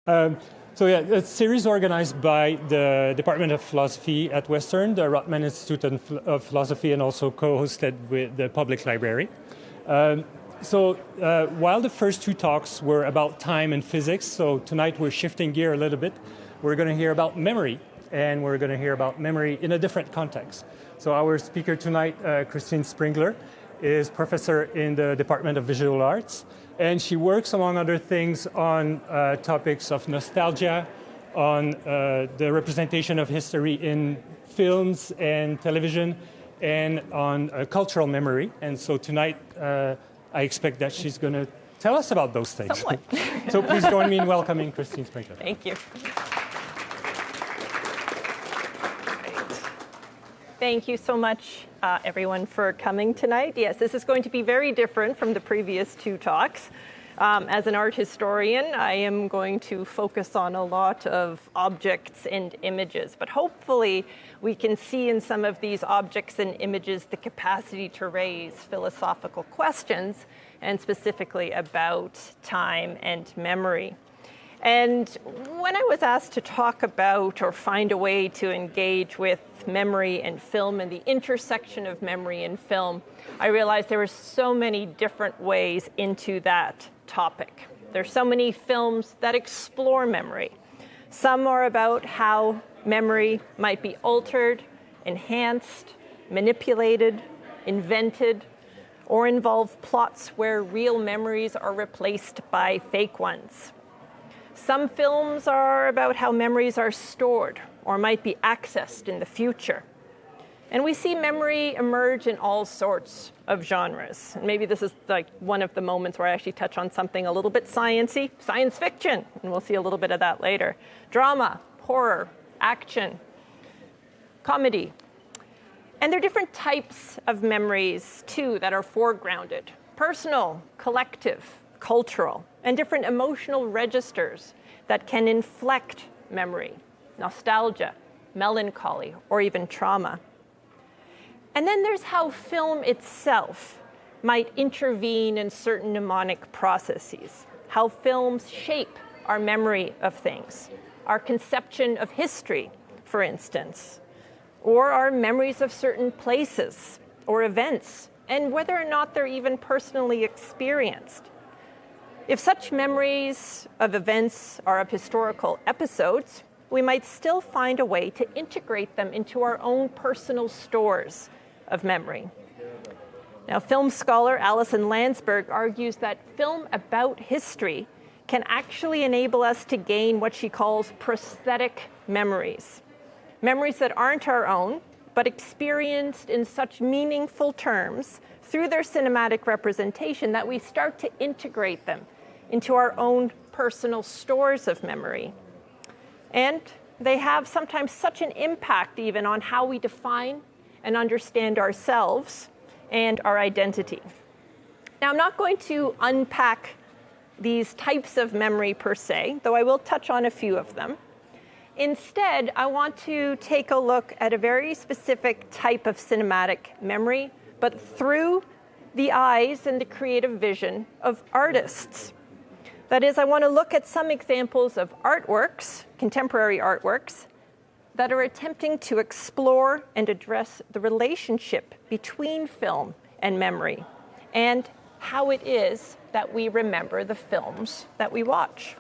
So yeah, it's a series organized by the Department of Philosophy at Western, the Rotman Institute of Philosophy, and also co-hosted with the Public Library. While the first two talks were about time and physics, so tonight we're shifting gear a little bit. We're going to hear about memory, and we're going to hear about memory in a different context. So our speaker tonight, Chritine Sprengler, is professor in the Department of Visual Arts, and she works, among other things, on topics of nostalgia, on the representation of history in films and television, and on cultural memory. And so tonight, I expect that she's going to tell us about those things. Somewhat. So please join me in welcoming Chritine Sprengler. Thank you. Thank you so much, everyone, for coming tonight. Yes, this is going to be very different from the previous two talks. As an art historian, I am going to focus on a lot of objects and images, but hopefully we can see in some of these objects and images the capacity to raise philosophical questions, and specifically about time and memory. And when I was asked to talk about or find a way to engage with memory and film and the intersection of memory and film, I realized there were so many different ways into that topic. There's so many films that explore memory. Some are about how memory might be altered, enhanced, manipulated, invented, or involve plots where real memories are replaced by fake ones. Some films are about how memories are stored or might be accessed in the future. And we see memory emerge in all sorts of genres. And maybe this is like one of the moments where I actually touch on something a little bit sciencey, science fiction, and we'll see a little bit of that later. Drama, horror, action, comedy. And there are different types of memories, too, that are foregrounded. Personal, collective, cultural, and different emotional registers that can inflect memory, nostalgia, melancholy, or even trauma. And then there's how film itself might intervene in certain mnemonic processes, how films shape our memory of things, our conception of history, for instance, or our memories of certain places or events, and whether or not they're even personally experienced. If such memories of events are of historical episodes, we might still find a way to integrate them into our own personal stores of memory. Now, film scholar Alison Landsberg argues that film about history can actually enable us to gain what she calls prosthetic memories. Memories that aren't our own, but experienced in such meaningful terms through their cinematic representation that we start to integrate them into our own personal stores of memory. And they have sometimes such an impact even on how we define and understand ourselves and our identity. Now, I'm not going to unpack these types of memory per se, though I will touch on a few of them. Instead, I want to take a look at a very specific type of cinematic memory, but through the eyes and the creative vision of artists. That is, I want to look at some examples of artworks, contemporary artworks, that are attempting to explore and address the relationship between film and memory, and how it is that we remember the films that we watch.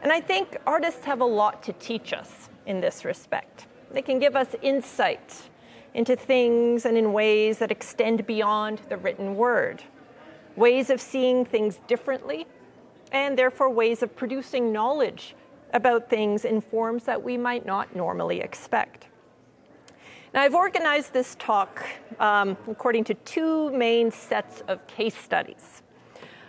And I think artists have a lot to teach us in this respect. They can give us insight into things and in ways that extend beyond the written word, ways of seeing things differently, and therefore ways of producing knowledge about things in forms that we might not normally expect. Now, I've organized this talk according to two main sets of case studies.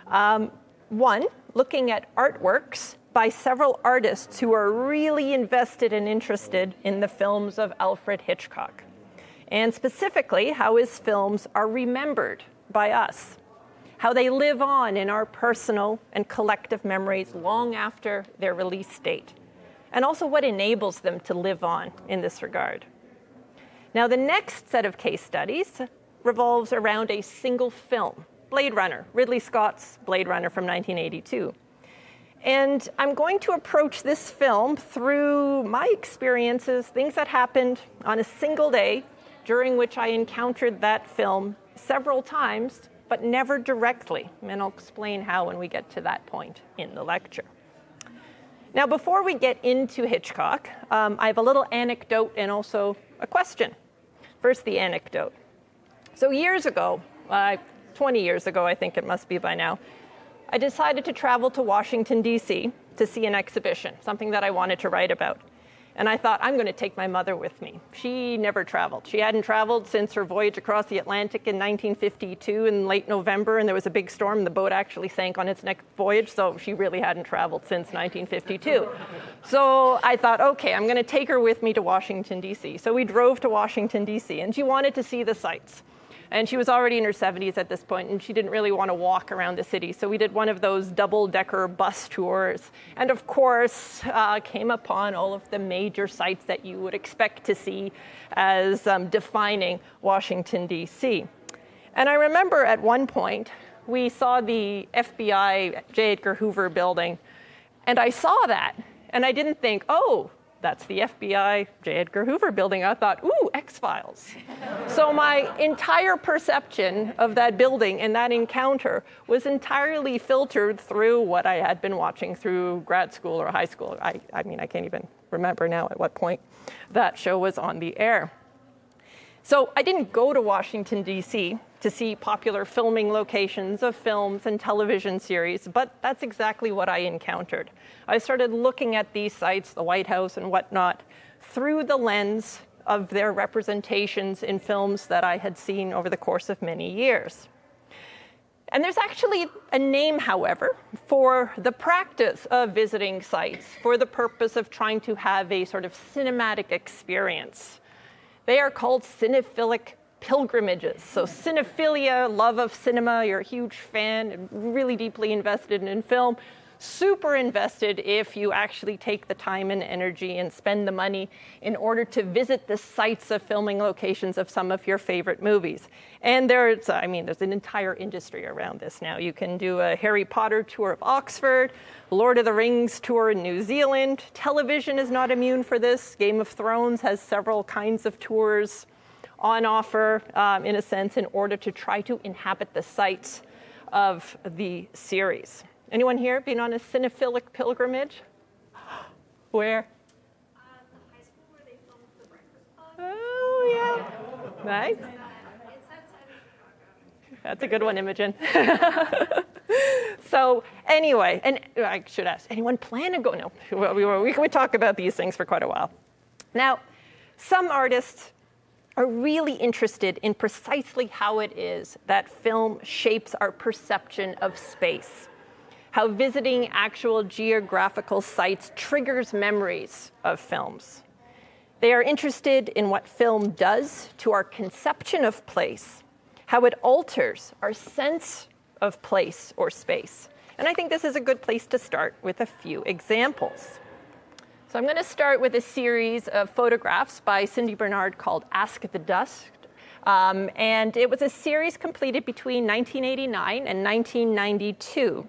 One, looking at artworks by several artists who are really invested and interested in the films of Alfred Hitchcock, and specifically how his films are remembered by us, how they live on in our personal and collective memories long after their release date, and also what enables them to live on in this regard. Now, the next set of case studies revolves around a single film, Blade Runner, Ridley Scott's Blade Runner from 1982. And I'm going to approach this film through my experiences, things that happened on a single day during which I encountered that film several times, but never directly. And I'll explain how when we get to that point in the lecture. Now, before we get into Hitchcock, I have a little anecdote and also a question. First, the anecdote. So years ago, 20 years ago, I think it must be by now, I decided to travel to Washington, D.C. to see an exhibition, something that I wanted to write about. And I thought, I'm going to take my mother with me. She never traveled. She hadn't traveled since her voyage across the Atlantic in 1952 in late November, and there was a big storm, and the boat actually sank on its next voyage, so she really hadn't traveled since 1952. So I thought, okay, I'm going to take her with me to Washington, D.C. So we drove to Washington, D.C., and she wanted to see the sights. And she was already in her 70s at this point, and she didn't really want to walk around the city. So we did one of those double-decker bus tours. And of course, came upon all of the major sites that you would expect to see as defining Washington, D.C. And I remember at one point, we saw the FBI J. Edgar Hoover building. And I saw that, and I didn't think, oh, that's the FBI J. Edgar Hoover building. I thought, ooh, X-Files. So my entire perception of that building and that encounter was entirely filtered through what I had been watching through grad school or high school. I mean, I can't even remember now at what point that show was on the air. So I didn't go to Washington, D.C. to see popular filming locations of films and television series, but that's exactly what I encountered. I started looking at these sites, the White House and whatnot, through the lens of their representations in films that I had seen over the course of many years. And there's actually a name, however, for the practice of visiting sites for the purpose of trying to have a sort of cinematic experience. They are called cinephilic pilgrimages. So cinephilia, love of cinema, you're a huge fan and really deeply invested in film, super invested if you actually take the time and energy and spend the money in order to visit the sites of filming locations of some of your favorite movies. And there's an entire industry around this now. You can do a Harry Potter tour of Oxford, Lord of the Rings tour in New Zealand. Television is not immune for this. Game of Thrones has several kinds of tours on offer, in a sense, in order to try to inhabit the sites of the series. Anyone here been on a cinephilic pilgrimage? Where? The high school where they filmed The Breakfast Club. Oh, yeah. Nice. It's outside of Chicago. That's a good one, Imogen. So anyway, and I should ask, anyone plan to go? No, we talk about these things for quite a while. Now, some artists are really interested in precisely how it is that film shapes our perception of space, how visiting actual geographical sites triggers memories of films. They are interested in what film does to our conception of place, how it alters our sense of place or space. And I think this is a good place to start with a few examples. So I'm going to start with a series of photographs by Cindy Bernard called Ask the Dust. And it was a series completed between 1989 and 1992.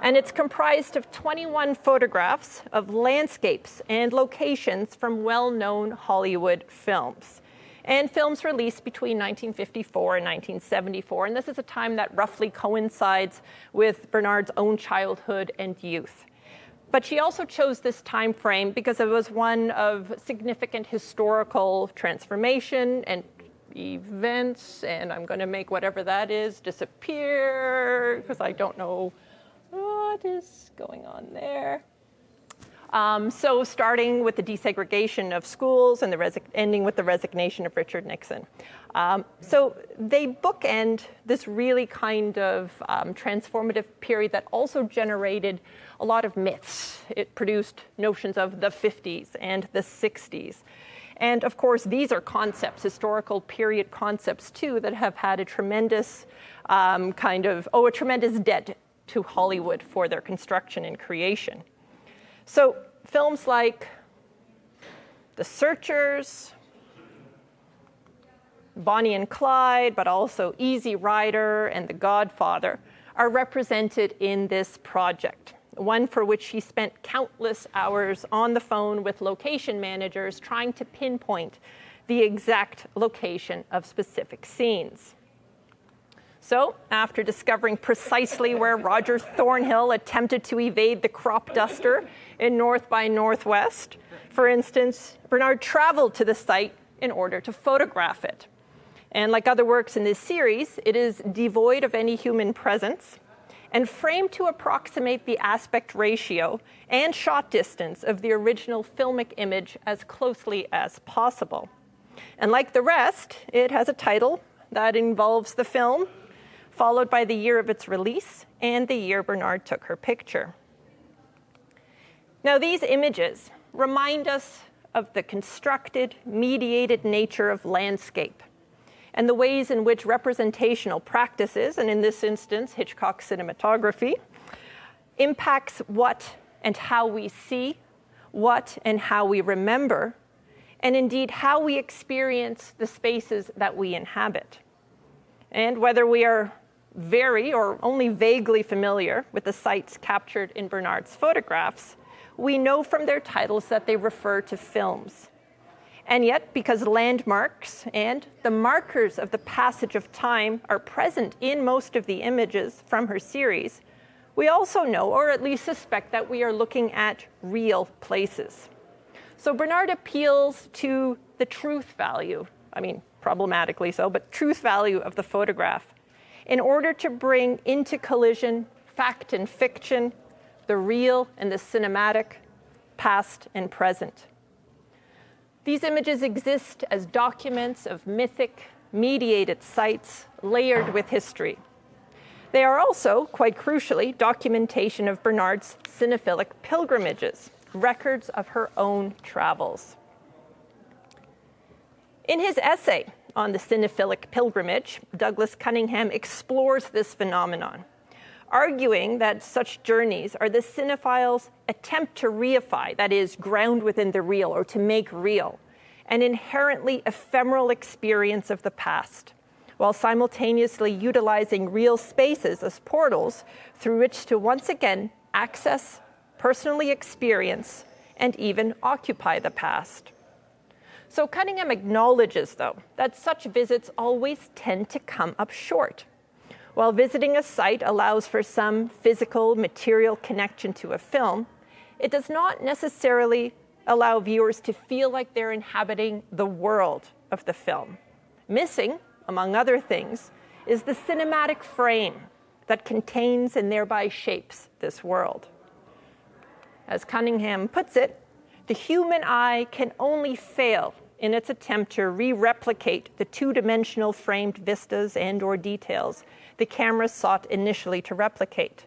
And it's comprised of 21 photographs of landscapes and locations from well-known Hollywood films. And films released between 1954 and 1974. And this is a time that roughly coincides with Bernard's own childhood and youth. But she also chose this time frame because it was one of significant historical transformation and events, and I'm going to make whatever that is disappear because I don't know what is going on there. So starting with the desegregation of schools and ending with the resignation of Richard Nixon. So they bookend this really kind of transformative period that also generated a lot of myths. It produced notions of the 50s and the 60s. And of course, these are concepts, historical period concepts too, that have had a tremendous a tremendous debt to Hollywood for their construction and creation. So films like The Searchers, Bonnie and Clyde, but also Easy Rider and The Godfather are represented in this project. one for which she spent countless hours on the phone with location managers trying to pinpoint the exact location of specific scenes. So, after discovering precisely where Roger Thornhill attempted to evade the crop duster in North by Northwest, for instance, Bernard traveled to the site in order to photograph it. And like other works in this series, it is devoid of any human presence and framed to approximate the aspect ratio and shot distance of the original filmic image as closely as possible. And like the rest, it has a title that involves the film, followed by the year of its release and the year Bernard took her picture. Now, these images remind us of the constructed, mediated nature of landscape and the ways in which representational practices, and in this instance, Hitchcock's cinematography, impacts what and how we see, what and how we remember, and indeed how we experience the spaces that we inhabit. And whether we are very or only vaguely familiar with the sites captured in Bernard's photographs, we know from their titles that they refer to films. And yet, because landmarks and the markers of the passage of time are present in most of the images from her series, we also know, or at least suspect, that we are looking at real places. So Bernard appeals to the truth value, problematically so, but truth value of the photograph, in order to bring into collision fact and fiction, the real and the cinematic, past and present. These images exist as documents of mythic, mediated sites layered with history. They are also, quite crucially, documentation of Bernard's cinephilic pilgrimages, records of her own travels. In his essay on the cinephilic pilgrimage, Douglas Cunningham explores this phenomenon, arguing that such journeys are the cinephile's attempt to reify, that is, ground within the real, or to make real, an inherently ephemeral experience of the past, while simultaneously utilizing real spaces as portals through which to once again access, personally experience, and even occupy the past. So Cunningham acknowledges, though, that such visits always tend to come up short. While visiting a site allows for some physical, material connection to a film, it does not necessarily allow viewers to feel like they're inhabiting the world of the film. Missing, among other things, is the cinematic frame that contains and thereby shapes this world. As Cunningham puts it, the human eye can only fail in its attempt to re-replicate the two-dimensional framed vistas and/or details the camera sought initially to replicate.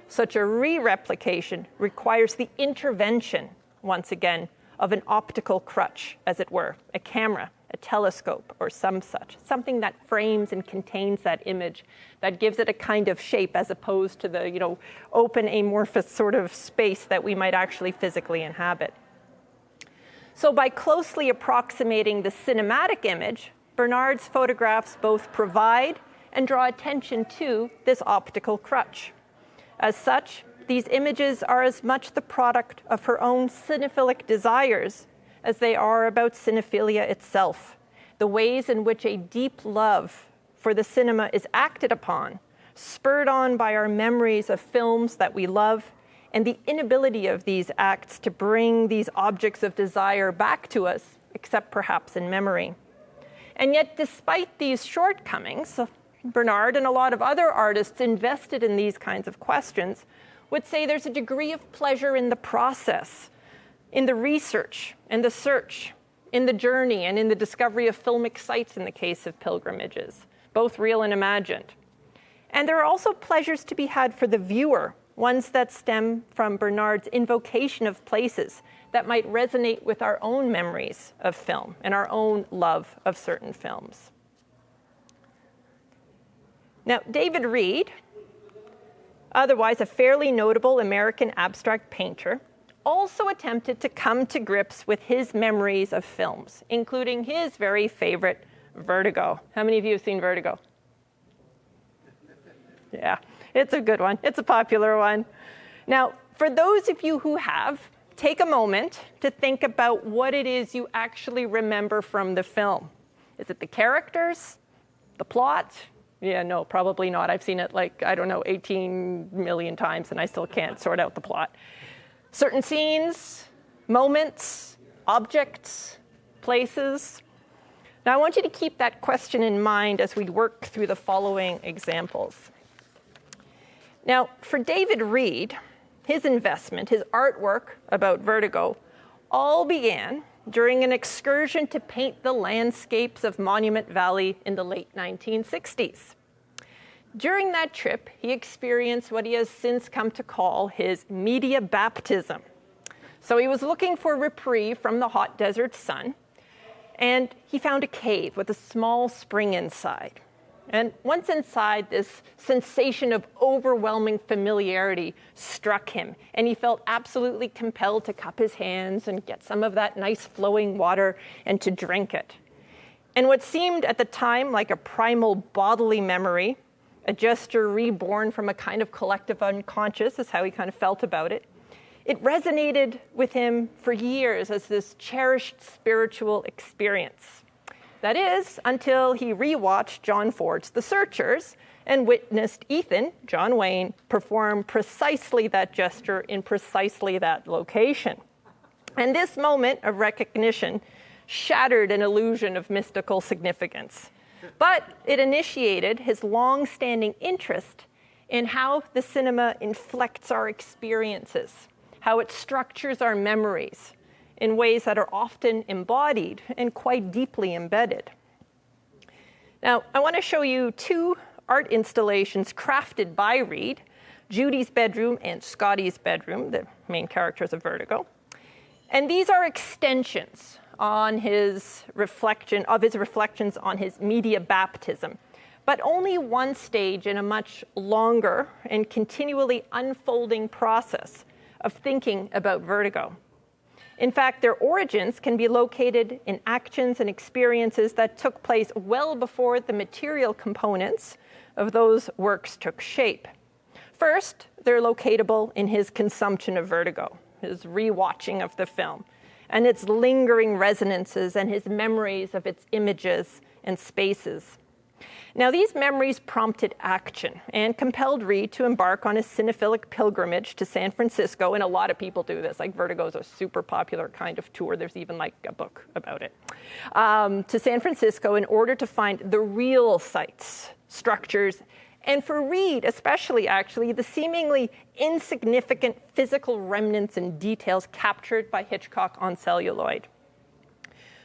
Such a re-replication requires the intervention, once again, of an optical crutch, as it were, a camera, a telescope, or something that frames and contains that image, that gives it a kind of shape as opposed to the, open amorphous sort of space that we might actually physically inhabit. So by closely approximating the cinematic image, Bernard's photographs both provide and draw attention to this optical crutch. As such, these images are as much the product of her own cinephilic desires as they are about cinephilia itself, the ways in which a deep love for the cinema is acted upon, spurred on by our memories of films that we love, and the inability of these acts to bring these objects of desire back to us, except perhaps in memory. And yet, despite these shortcomings, Bernard and a lot of other artists invested in these kinds of questions would say there's a degree of pleasure in the process, in the research and the search, in the journey and in the discovery of filmic sites in the case of pilgrimages, both real and imagined. And there are also pleasures to be had for the viewer, ones that stem from Bernard's invocation of places that might resonate with our own memories of film and our own love of certain films. Now, David Reed, otherwise a fairly notable American abstract painter, also attempted to come to grips with his memories of films, including his very favorite, Vertigo. How many of you have seen Vertigo? Yeah, it's a good one. It's a popular one. Now, For those of you who have, take a moment to think about what it is you actually remember from the film. Is it the characters? The plot? Yeah, no, probably not. I've seen it 18 million times and I still can't sort out the plot. Certain scenes, moments, objects, places. Now I want you to keep that question in mind as we work through the following examples. Now, for David Reed, his investment, his artwork about vertigo, all began during an excursion to paint the landscapes of Monument Valley in the late 1960s. During that trip, he experienced what he has since come to call his media baptism. So he was looking for reprieve from the hot desert sun, and he found a cave with a small spring inside. And once inside, this sensation of overwhelming familiarity struck him, and he felt absolutely compelled to cup his hands and get some of that nice flowing water and to drink it. And what seemed at the time like a primal bodily memory, a gesture reborn from a kind of collective unconscious, is how he kind of felt about it. It resonated with him for years as this cherished spiritual experience. That is, until he rewatched John Ford's The Searchers and witnessed Ethan, John Wayne, perform precisely that gesture in precisely that location. And this moment of recognition shattered an illusion of mystical significance. But it initiated his long-standing interest in how the cinema inflects our experiences, how it structures our memories in ways that are often embodied and quite deeply embedded. Now, I want to show you two art installations crafted by Reed, Judy's bedroom and Scotty's bedroom, the main characters of Vertigo. And these are extensions on his reflections on his media baptism, but only one stage in a much longer and continually unfolding process of thinking about vertigo. In fact, their origins can be located in actions and experiences that took place well before the material components of those works took shape. First, they're locatable in his consumption of vertigo, his rewatching of the film, and its lingering resonances and his memories of its images and spaces. Now, these memories prompted action and compelled Reed to embark on a cinephilic pilgrimage to San Francisco, and a lot of people do this. Like, Vertigo is a super popular kind of tour. There's even like a book about it. To San Francisco in order to find the real sites, structures, and for Reed especially, actually, the seemingly insignificant physical remnants and details captured by Hitchcock on celluloid.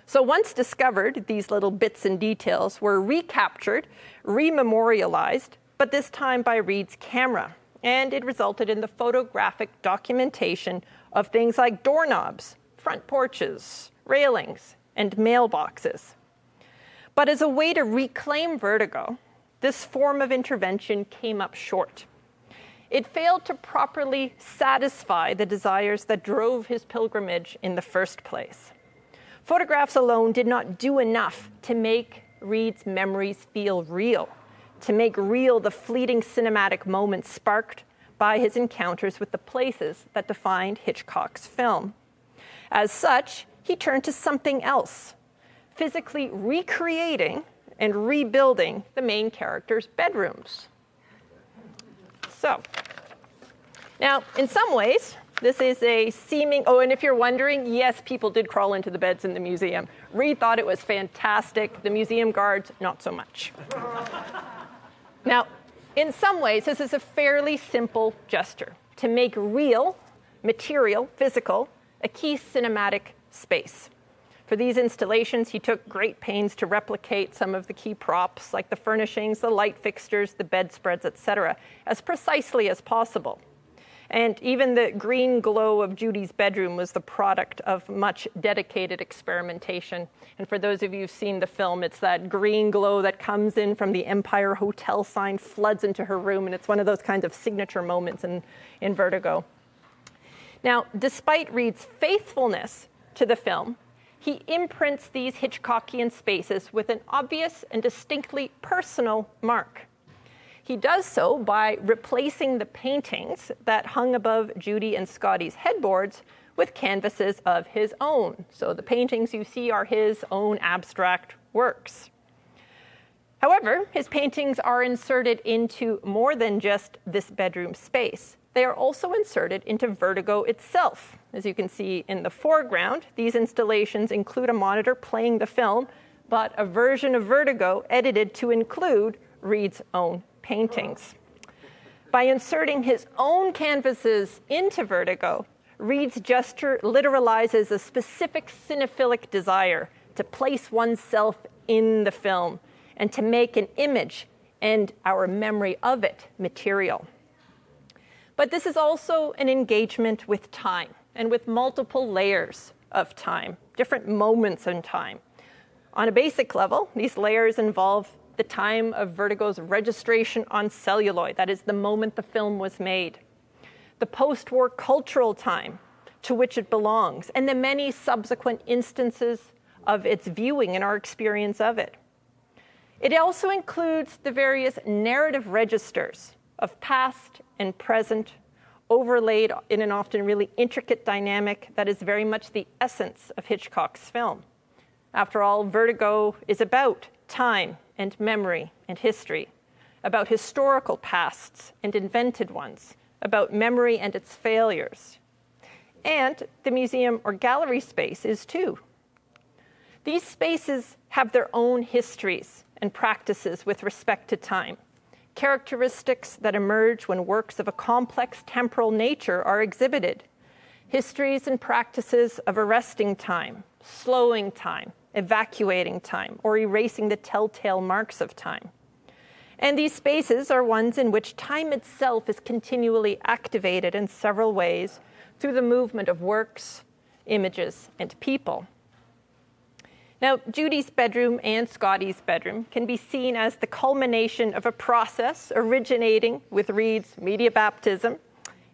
So once discovered, these little bits and details were recaptured, rememorialized, but this time by Reed's camera. And it resulted in the photographic documentation of things like doorknobs, front porches, railings, and mailboxes. But as a way to reclaim vertigo, this form of intervention came up short. It failed to properly satisfy the desires that drove his pilgrimage in the first place. Photographs alone did not do enough to make Reed's memories feel real, to make real the fleeting cinematic moments sparked by his encounters with the places that defined Hitchcock's film. As such, he turned to something else, physically recreating and rebuilding the main character's bedrooms. So, now, in some ways, this is a seeming, and if you're wondering, yes, people did crawl into the beds in the museum. Reed thought it was fantastic. The museum guards, not so much. Now, in some ways, this is a fairly simple gesture to make real, material, physical, a key cinematic space. For these installations, he took great pains to replicate some of the key props, like the furnishings, the light fixtures, the bedspreads, etc., as precisely as possible. And even the green glow of Judy's bedroom was the product of much dedicated experimentation. And for those of you who've seen the film, it's that green glow that comes in from the Empire Hotel sign, floods into her room, and it's one of those kinds of signature moments in Vertigo. Now, despite Reed's faithfulness to the film, he imprints these Hitchcockian spaces with an obvious and distinctly personal mark. He does so by replacing the paintings that hung above Judy and Scotty's headboards with canvases of his own. So the paintings you see are his own abstract works. However, his paintings are inserted into more than just this bedroom space. They are also inserted into Vertigo itself. As you can see in the foreground, these installations include a monitor playing the film, but a version of Vertigo edited to include Reed's own paintings. By inserting his own canvases into Vertigo, Reed's gesture literalizes a specific cinephilic desire to place oneself in the film and to make an image and our memory of it material. But this is also an engagement with time and with multiple layers of time, different moments in time. On a basic level, these layers involve the time of Vertigo's registration on celluloid, that is the moment the film was made, the post-war cultural time to which it belongs, and the many subsequent instances of its viewing and our experience of it. It also includes the various narrative registers of past and present, overlaid in an often really intricate dynamic that is very much the essence of Hitchcock's film. After all, Vertigo is about time and memory and history, about historical pasts and invented ones, about memory and its failures. And the museum or gallery space is too. These spaces have their own histories and practices with respect to time, characteristics that emerge when works of a complex temporal nature are exhibited, histories and practices of arresting time, slowing time, evacuating time, or erasing the telltale marks of time. And these spaces are ones in which time itself is continually activated in several ways through the movement of works, images, and people. Now, Judy's bedroom and Scotty's bedroom can be seen as the culmination of a process originating with Reed's media baptism,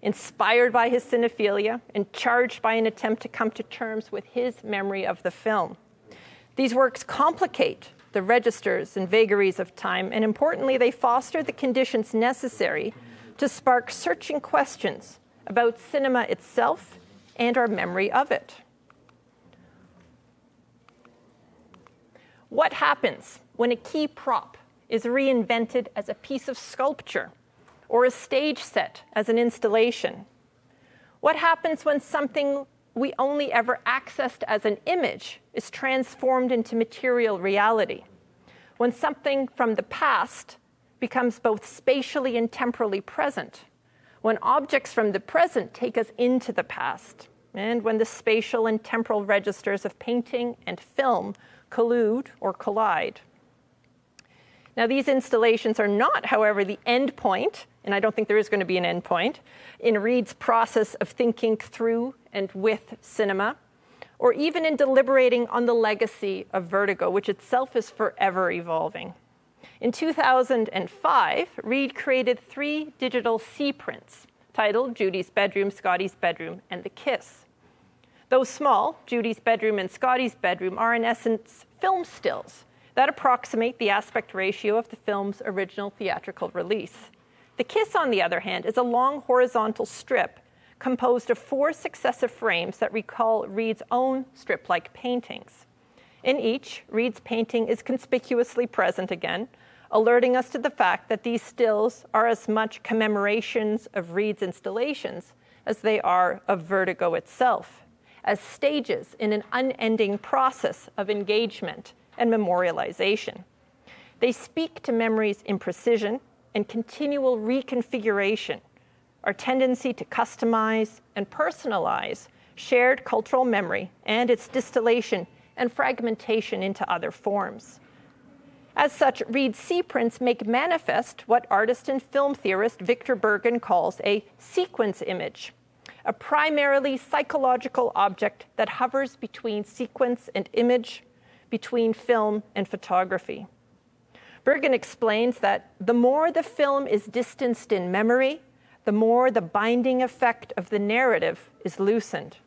inspired by his cinephilia, and charged by an attempt to come to terms with his memory of the film. These works complicate the registers and vagaries of time, and importantly, they foster the conditions necessary to spark searching questions about cinema itself and our memory of it. What happens when a key prop is reinvented as a piece of sculpture or a stage set as an installation? What happens when something we only ever accessed as an image is transformed into material reality? When something from the past becomes both spatially and temporally present? When objects from the present take us into the past? And when the spatial and temporal registers of painting and film collude or collide? Now, these installations are not, however, the end point, and I don't think there is going to be an end point, in Reed's process of thinking through and with cinema, or even in deliberating on the legacy of Vertigo, which itself is forever evolving. In 2005, Reed created 3 digital C-prints titled Judy's Bedroom, Scotty's Bedroom, and The Kiss. Though small, Judy's bedroom and Scotty's bedroom are in essence film stills that approximate the aspect ratio of the film's original theatrical release. The Kiss, on the other hand, is a long horizontal strip composed of 4 successive frames that recall Reed's own strip-like paintings. In each, Reed's painting is conspicuously present again, alerting us to the fact that these stills are as much commemorations of Reed's installations as they are of Vertigo itself, as stages in an unending process of engagement and memorialization. They speak to memory's imprecision and continual reconfiguration, our tendency to customize and personalize shared cultural memory and its distillation and fragmentation into other forms. As such, Reed's C-prints make manifest what artist and film theorist Victor Bergen calls a sequence image, a primarily psychological object that hovers between sequence and image, between film and photography. Bergen explains that the more the film is distanced in memory, the more the binding effect of the narrative is loosened.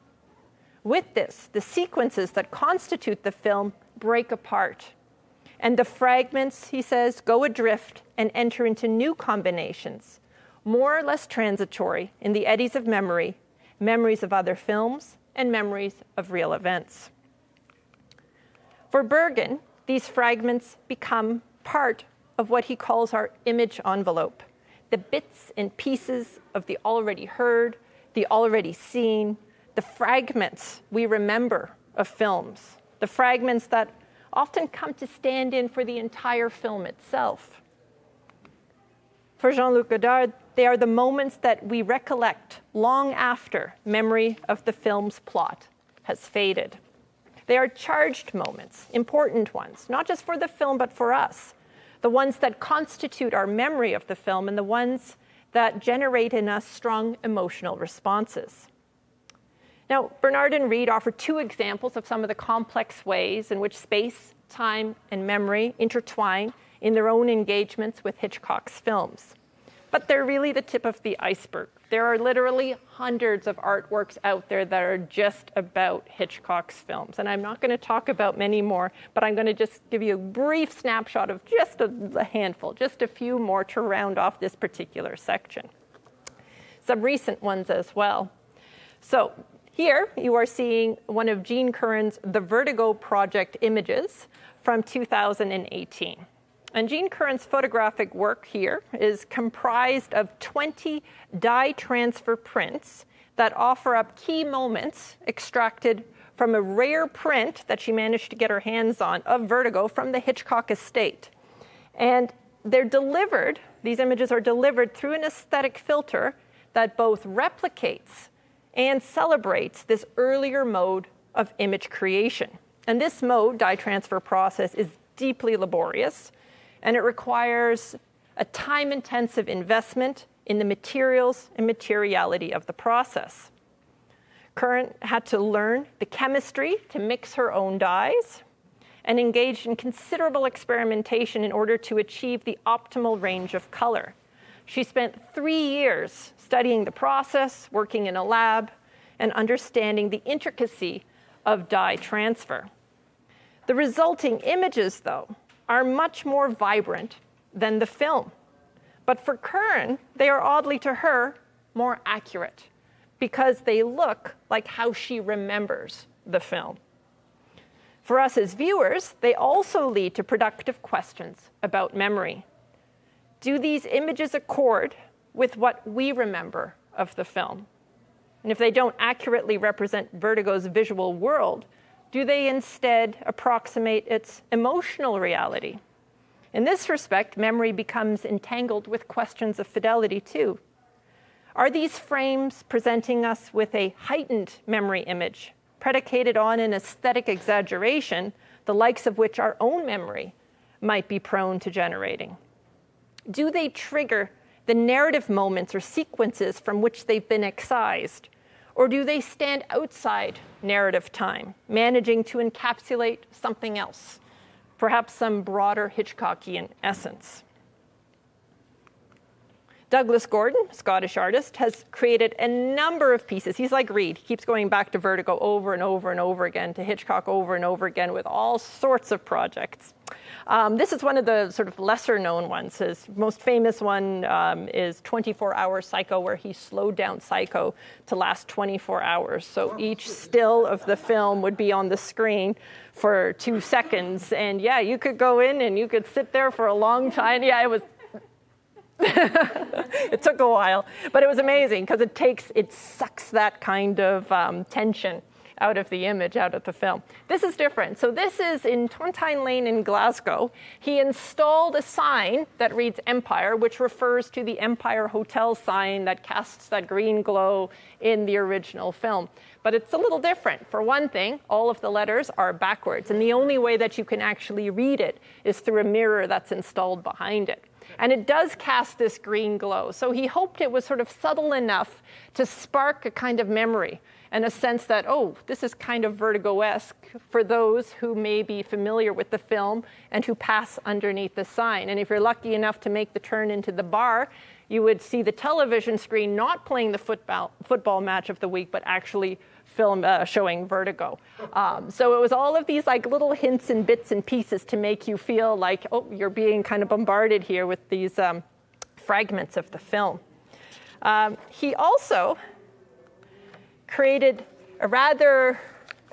With this, the sequences that constitute the film break apart, And the fragments, he says, go adrift and enter into new combinations, more or less transitory in the eddies of memory, memories of other films, and memories of real events. For Bergen, these fragments become part of what he calls our image envelope, the bits and pieces of the already heard, the already seen, the fragments we remember of films, the fragments that often come to stand in for the entire film itself. For Jean-Luc Godard, they are the moments that we recollect long after memory of the film's plot has faded. They are charged moments, important ones, not just for the film, but for us, the ones that constitute our memory of the film and the ones that generate in us strong emotional responses. Now, Bernard and Reed offer two examples of some of the complex ways in which space, time, and memory intertwine in their own engagements with Hitchcock's films. But they're really the tip of the iceberg. There are literally hundreds of artworks out there that are just about Hitchcock's films. And I'm not going to talk about many more, but I'm going to just give you a brief snapshot of just a handful, just a few more to round off this particular section. Some recent ones as well. So here you are seeing one of Jean Curran's The Vertigo Project images from 2018. And Jean Curran's photographic work here is comprised of 20 dye transfer prints that offer up key moments extracted from a rare print that she managed to get her hands on of Vertigo from the Hitchcock estate. And they're delivered, these images are delivered through an aesthetic filter that both replicates and celebrates this earlier mode of image creation. And this mode, dye transfer process, is deeply laborious, and it requires a time-intensive investment in the materials and materiality of the process. Curran had to learn the chemistry to mix her own dyes and engaged in considerable experimentation in order to achieve the optimal range of color. She spent 3 years studying the process, working in a lab, and understanding the intricacy of dye transfer. The resulting images, though, are much more vibrant than the film. But for Curran, they are oddly to her more accurate because they look like how she remembers the film. For us as viewers, they also lead to productive questions about memory. Do these images accord with what we remember of the film? And if they don't accurately represent Vertigo's visual world, do they instead approximate its emotional reality? In this respect, memory becomes entangled with questions of fidelity too. Are these frames presenting us with a heightened memory image, predicated on an aesthetic exaggeration, the likes of which our own memory might be prone to generating? Do they trigger the narrative moments or sequences from which they've been excised? Or do they stand outside narrative time, managing to encapsulate something else, perhaps some broader Hitchcockian essence? Douglas Gordon, Scottish artist, has created a number of pieces. He's like Reed. He keeps going back to Vertigo over and over and over again, to Hitchcock over and over again with all sorts of projects. This is one of the sort of lesser known ones. His most famous one is 24-Hour Psycho, where he slowed down Psycho to last 24 hours. So each still of the film would be on the screen for 2 seconds. And yeah, you could go in and you could sit there for a long time. Yeah, it was it took a while, but it was amazing because it sucks that kind of tension out of the image, out of the film. This is different. So this is in Tontine Lane in Glasgow. He installed a sign that reads Empire, which refers to the Empire Hotel sign that casts that green glow in the original film. But it's a little different. For one thing, all of the letters are backwards, and the only way that you can actually read it is through a mirror that's installed behind it. And it does cast this green glow. So he hoped it was sort of subtle enough to spark a kind of memory and a sense that, oh, this is kind of Vertigo-esque for those who may be familiar with the film and who pass underneath the sign. And if you're lucky enough to make the turn into the bar, you would see the television screen not playing the football match of the week, but actually showing Vertigo. So it was all of these like little hints and bits and pieces to make you feel like, oh, you're being kind of bombarded here with these fragments of the film. He also created a rather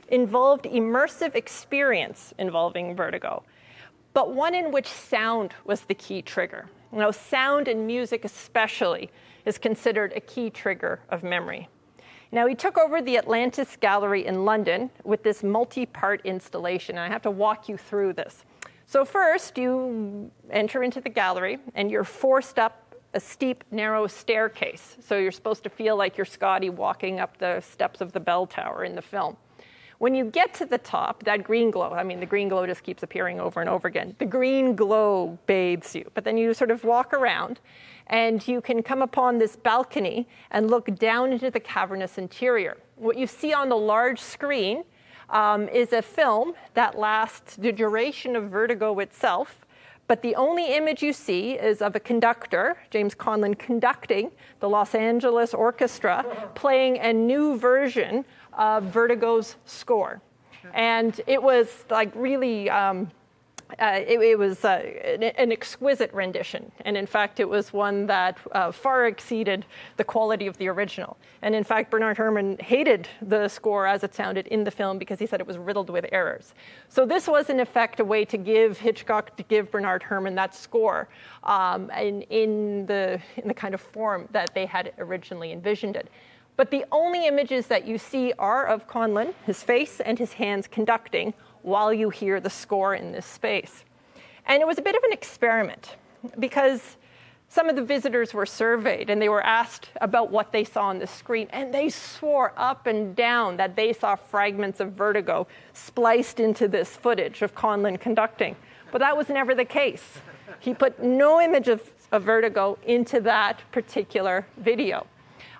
involved immersive experience involving Vertigo, but one in which sound was the key trigger. You know, sound and music especially is considered a key trigger of memory. Now, he took over the Atlantis Gallery in London with this multi-part installation, and I have to walk you through this. So first, you enter into the gallery, and you're forced up a steep, narrow staircase. So you're supposed to feel like you're Scotty walking up the steps of the bell tower in the film. When you get to the top, that green glow, I mean, the green glow just keeps appearing over and over again. The green glow bathes you, but then you sort of walk around, and you can come upon this balcony and look down into the cavernous interior. What you see on the large screen is a film that lasts the duration of Vertigo itself, but the only image you see is of a conductor, James Conlon, conducting the Los Angeles Orchestra, playing a new version of Vertigo's score. And it was like really, it was an exquisite rendition. And in fact, it was one that far exceeded the quality of the original. And in fact, Bernard Herrmann hated the score as it sounded in the film because he said it was riddled with errors. So this was, in effect, a way to give Bernard Herrmann that score in the kind of form that they had originally envisioned it. But the only images that you see are of Conlon, his face and his hands conducting, while you hear the score in this space. And it was a bit of an experiment because some of the visitors were surveyed and they were asked about what they saw on the screen, and they swore up and down that they saw fragments of Vertigo spliced into this footage of Conlon conducting. But that was never the case. He put no image of Vertigo into that particular video.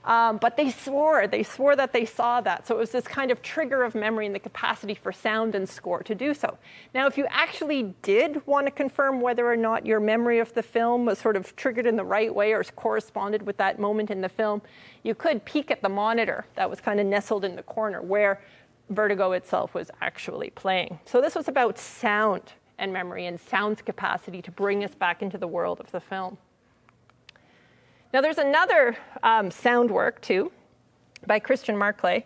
But they swore that they saw that. So it was this kind of trigger of memory and the capacity for sound and score to do so. Now, if you actually did want to confirm whether or not your memory of the film was sort of triggered in the right way or corresponded with that moment in the film, you could peek at the monitor that was kind of nestled in the corner where Vertigo itself was actually playing. So this was about sound and memory and sound's capacity to bring us back into the world of the film. Now, there's another sound work, too, by Christian Marclay.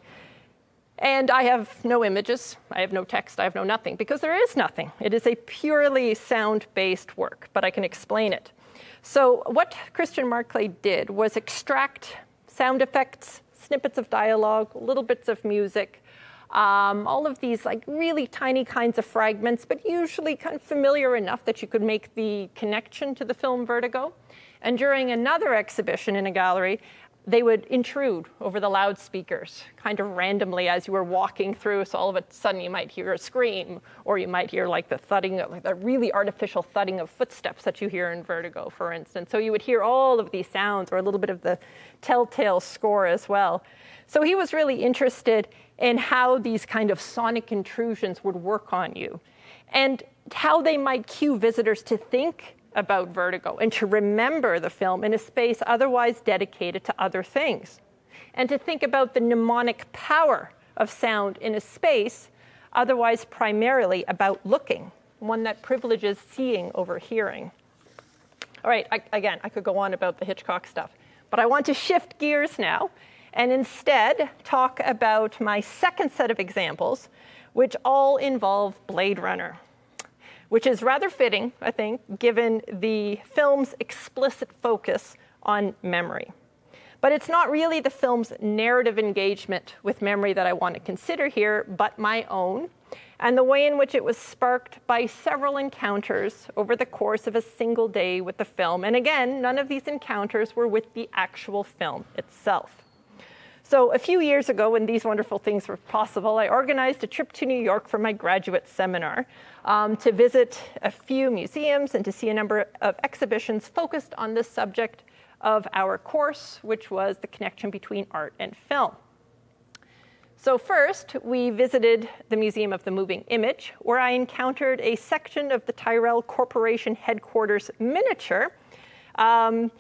And I have no images, I have no text, I have no nothing, because there is nothing. It is a purely sound-based work, but I can explain it. So what Christian Marclay did was extract sound effects, snippets of dialogue, little bits of music, all of these like really tiny kinds of fragments, but usually kind of familiar enough that you could make the connection to the film Vertigo. And during another exhibition in a gallery, they would intrude over the loudspeakers kind of randomly as you were walking through. So all of a sudden you might hear a scream, or you might hear like the thudding, like the really artificial thudding of footsteps that you hear in Vertigo, for instance. So you would hear all of these sounds or a little bit of the telltale score as well. So he was really interested in how these kind of sonic intrusions would work on you and how they might cue visitors to think about Vertigo and to remember the film in a space otherwise dedicated to other things, and to think about the mnemonic power of sound in a space otherwise primarily about looking, one that privileges seeing over hearing. All right, again, I could go on about the Hitchcock stuff, but I want to shift gears now and instead talk about my second set of examples, which all involve Blade Runner, which is rather fitting, I think, given the film's explicit focus on memory. But it's not really the film's narrative engagement with memory that I want to consider here, but my own, and the way in which it was sparked by several encounters over the course of a single day with the film. And again, none of these encounters were with the actual film itself. So a few years ago, when these wonderful things were possible, I organized a trip to New York for my graduate seminar to visit a few museums and to see a number of exhibitions focused on this subject of our course, which was the connection between art and film. So first, we visited the Museum of the Moving Image, where I encountered a section of the Tyrrell Corporation headquarters miniature. And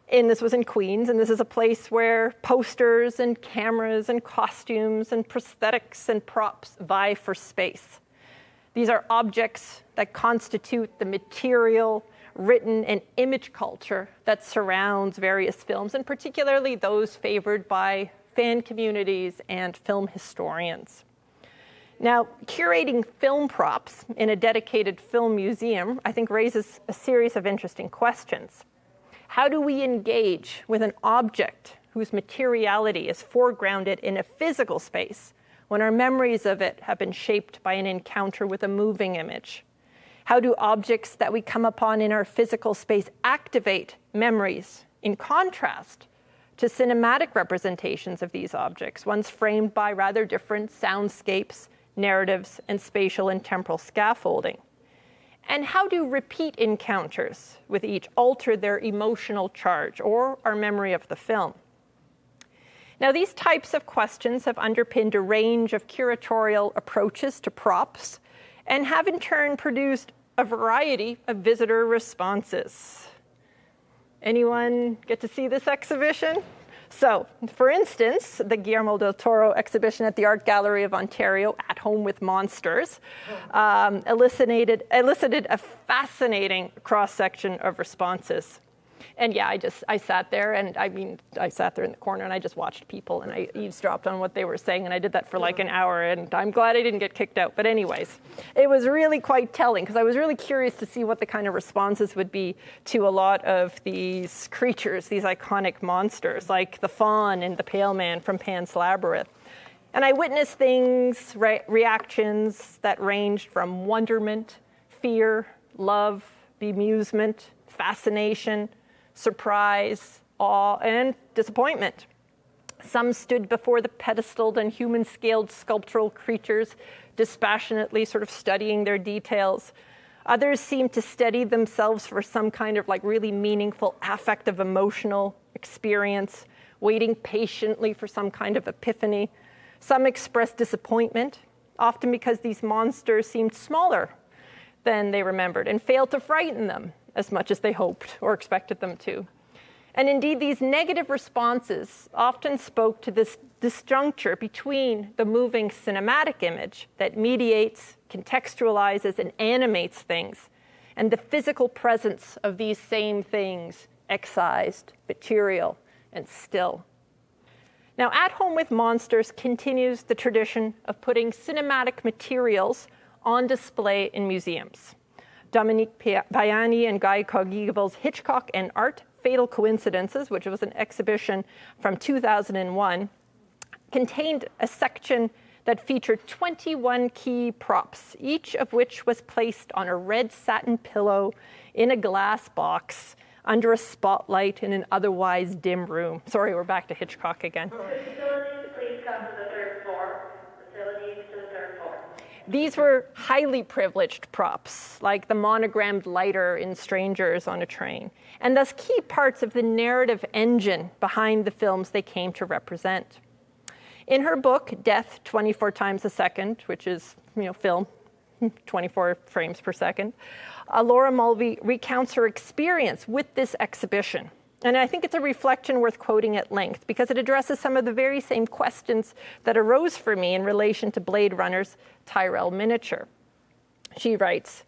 this was in Queens, and this is a place where posters and cameras and costumes and prosthetics and props vie for space. These are objects that constitute the material, written, and image culture that surrounds various films, and particularly those favored by fan communities and film historians. Now, curating film props in a dedicated film museum, I think, raises a series of interesting questions. How do we engage with an object whose materiality is foregrounded in a physical space when our memories of it have been shaped by an encounter with a moving image? How do objects that we come upon in our physical space activate memories in contrast to cinematic representations of these objects, ones framed by rather different soundscapes, narratives, and spatial and temporal scaffolding? And how do repeat encounters with each alter their emotional charge or our memory of the film? Now, these types of questions have underpinned a range of curatorial approaches to props and have in turn produced a variety of visitor responses. Anyone get to see this exhibition? So, for instance, the Guillermo del Toro exhibition at the Art Gallery of Ontario, At Home with Monsters, elicited a fascinating cross-section of responses. And yeah, I sat there, and I sat there in the corner, and I just watched people, and I eavesdropped on what they were saying, and I did that for like an hour, and I'm glad I didn't get kicked out. But anyways, it was really quite telling, because I was really curious to see what the kind of responses would be to a lot of these creatures, these iconic monsters, like the faun and the pale man from Pan's Labyrinth. And I witnessed things, reactions that ranged from wonderment, fear, love, bemusement, fascination, surprise, awe, and disappointment. Some stood before the pedestaled and human-scaled sculptural creatures, dispassionately sort of studying their details. Others seemed to steady themselves for some kind of like really meaningful affective emotional experience, waiting patiently for some kind of epiphany. Some expressed disappointment, often because these monsters seemed smaller than they remembered and failed to frighten them as much as they hoped or expected them to. And indeed, these negative responses often spoke to this disjuncture between the moving cinematic image that mediates, contextualizes, and animates things, and the physical presence of these same things, excised, material, and still. Now, At Home with Monsters continues the tradition of putting cinematic materials on display in museums. Dominique Payani and Guy Cogibel's Hitchcock and Art, Fatal Coincidences, which was an exhibition from 2001, contained a section that featured 21 key props, each of which was placed on a red satin pillow in a glass box under a spotlight in an otherwise dim room. Sorry, we're back to Hitchcock again. Facilities, please come to the third floor. Facilities to the third floor. These were highly privileged props, like the monogrammed lighter in Strangers on a Train, and thus key parts of the narrative engine behind the films they came to represent. In her book, Death 24 Times a Second, which is, film, 24 frames per second, Laura Mulvey recounts her experience with this exhibition. And I think it's a reflection worth quoting at length because it addresses some of the very same questions that arose for me in relation to Blade Runner's Tyrrell miniature. She writes,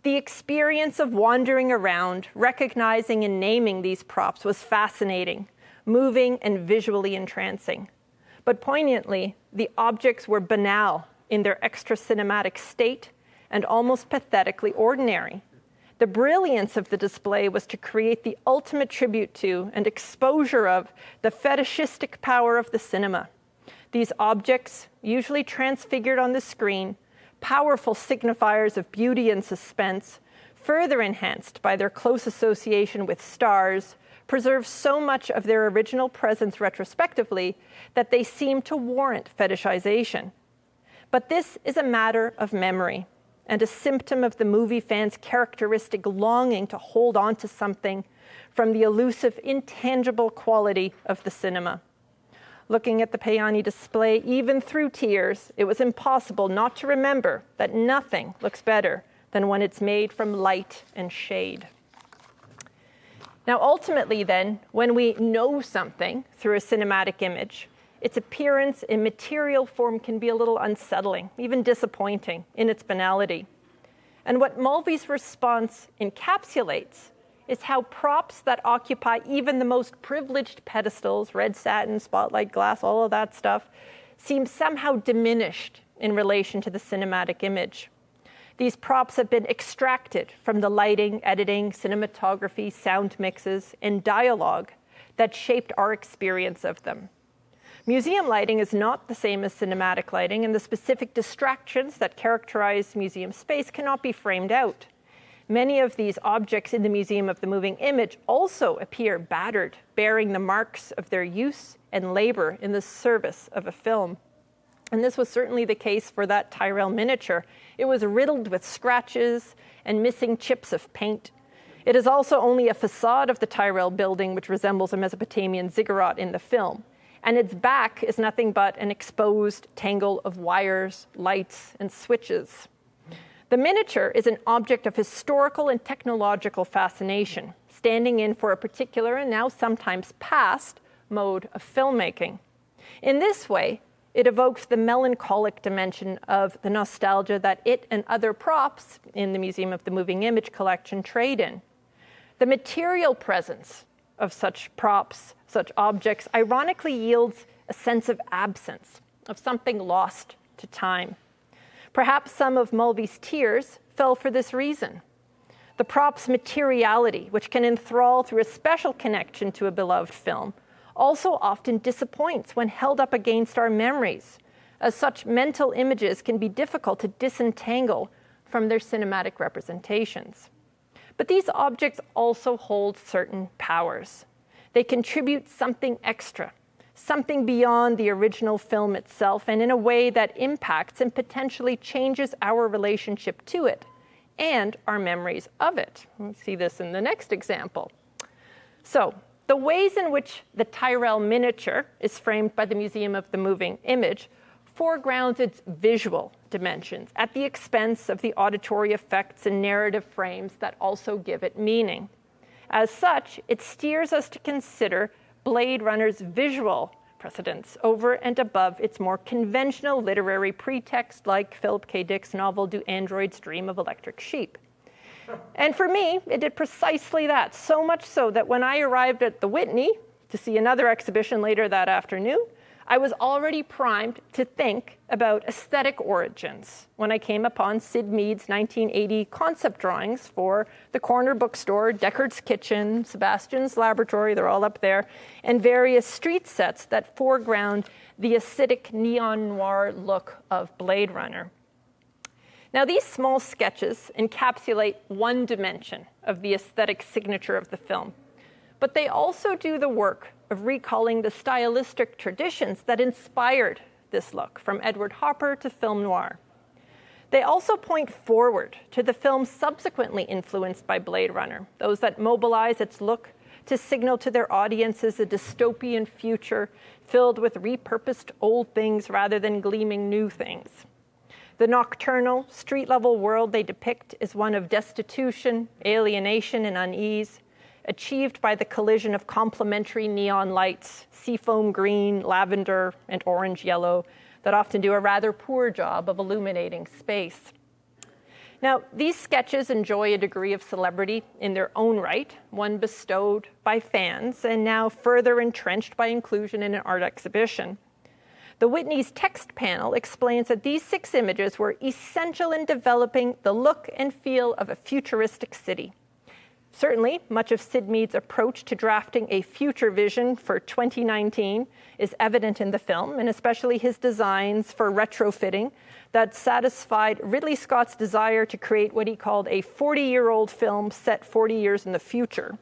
"The experience of wandering around, recognizing and naming these props was fascinating, moving and visually entrancing. But poignantly, the objects were banal in their extra-cinematic state and almost pathetically ordinary. The brilliance of the display was to create the ultimate tribute to and exposure of the fetishistic power of the cinema. These objects, usually transfigured on the screen, powerful signifiers of beauty and suspense, further enhanced by their close association with stars, preserve so much of their original presence retrospectively that they seem to warrant fetishization. But this is a matter of memory and a symptom of the movie fan's characteristic longing to hold on to something from the elusive, intangible quality of the cinema. Looking at the Payani display, even through tears, it was impossible not to remember that nothing looks better than when it's made from light and shade. Now, ultimately then, when we know something through a cinematic image, its appearance in material form can be a little unsettling, even disappointing in its banality. And what Mulvey's response encapsulates is how props that occupy even the most privileged pedestals, red satin, spotlight glass, all of that stuff, seem somehow diminished in relation to the cinematic image. These props have been extracted from the lighting, editing, cinematography, sound mixes, and dialogue that shaped our experience of them. Museum lighting is not the same as cinematic lighting, and the specific distractions that characterize museum space cannot be framed out. Many of these objects in the Museum of the Moving Image also appear battered, bearing the marks of their use and labor in the service of a film. And this was certainly the case for that Tyrrell miniature. It was riddled with scratches and missing chips of paint. It is also only a facade of the Tyrrell building, which resembles a Mesopotamian ziggurat in the film. And its back is nothing but an exposed tangle of wires, lights, and switches. The miniature is an object of historical and technological fascination, standing in for a particular and now sometimes past mode of filmmaking. In this way, it evokes the melancholic dimension of the nostalgia that it and other props in the Museum of the Moving Image collection trade in. The material presence of such props, such objects, ironically yields a sense of absence, of something lost to time. Perhaps some of Mulvey's tears fell for this reason. The prop's materiality, which can enthrall through a special connection to a beloved film, also often disappoints when held up against our memories, as such mental images can be difficult to disentangle from their cinematic representations. But these objects also hold certain powers. They contribute something extra, something beyond the original film itself, and in a way that impacts and potentially changes our relationship to it and our memories of it. We see this in the next example. So, the ways in which the Tyrrell miniature is framed by the Museum of the Moving Image foregrounds its visual dimensions at the expense of the auditory effects and narrative frames that also give it meaning. As such, it steers us to consider Blade Runner's visual precedents over and above its more conventional literary pretext, like Philip K. Dick's novel Do Androids Dream of Electric Sheep? And for me, it did precisely that, so much so that when I arrived at the Whitney to see another exhibition later that afternoon, I was already primed to think about aesthetic origins when I came upon Sid Mead's 1980 concept drawings for the corner bookstore, Deckard's Kitchen, Sebastian's Laboratory, they're all up there, and various street sets that foreground the acidic neon noir look of Blade Runner. Now, these small sketches encapsulate one dimension of the aesthetic signature of the film, but they also do the work of recalling the stylistic traditions that inspired this look, from Edward Hopper to film noir. They also point forward to the films subsequently influenced by Blade Runner, those that mobilize its look to signal to their audiences a dystopian future filled with repurposed old things rather than gleaming new things. The nocturnal, street-level world they depict is one of destitution, alienation, and unease, achieved by the collision of complementary neon lights, seafoam green, lavender, and orange yellow, that often do a rather poor job of illuminating space. Now, these sketches enjoy a degree of celebrity in their own right, one bestowed by fans and now further entrenched by inclusion in an art exhibition. The Whitney's text panel explains that these 6 images were essential in developing the look and feel of a futuristic city. Certainly, much of Sid Mead's approach to drafting a future vision for 2019 is evident in the film, and especially his designs for retrofitting that satisfied Ridley Scott's desire to create what he called a 40-year-old film set 40 years in the future.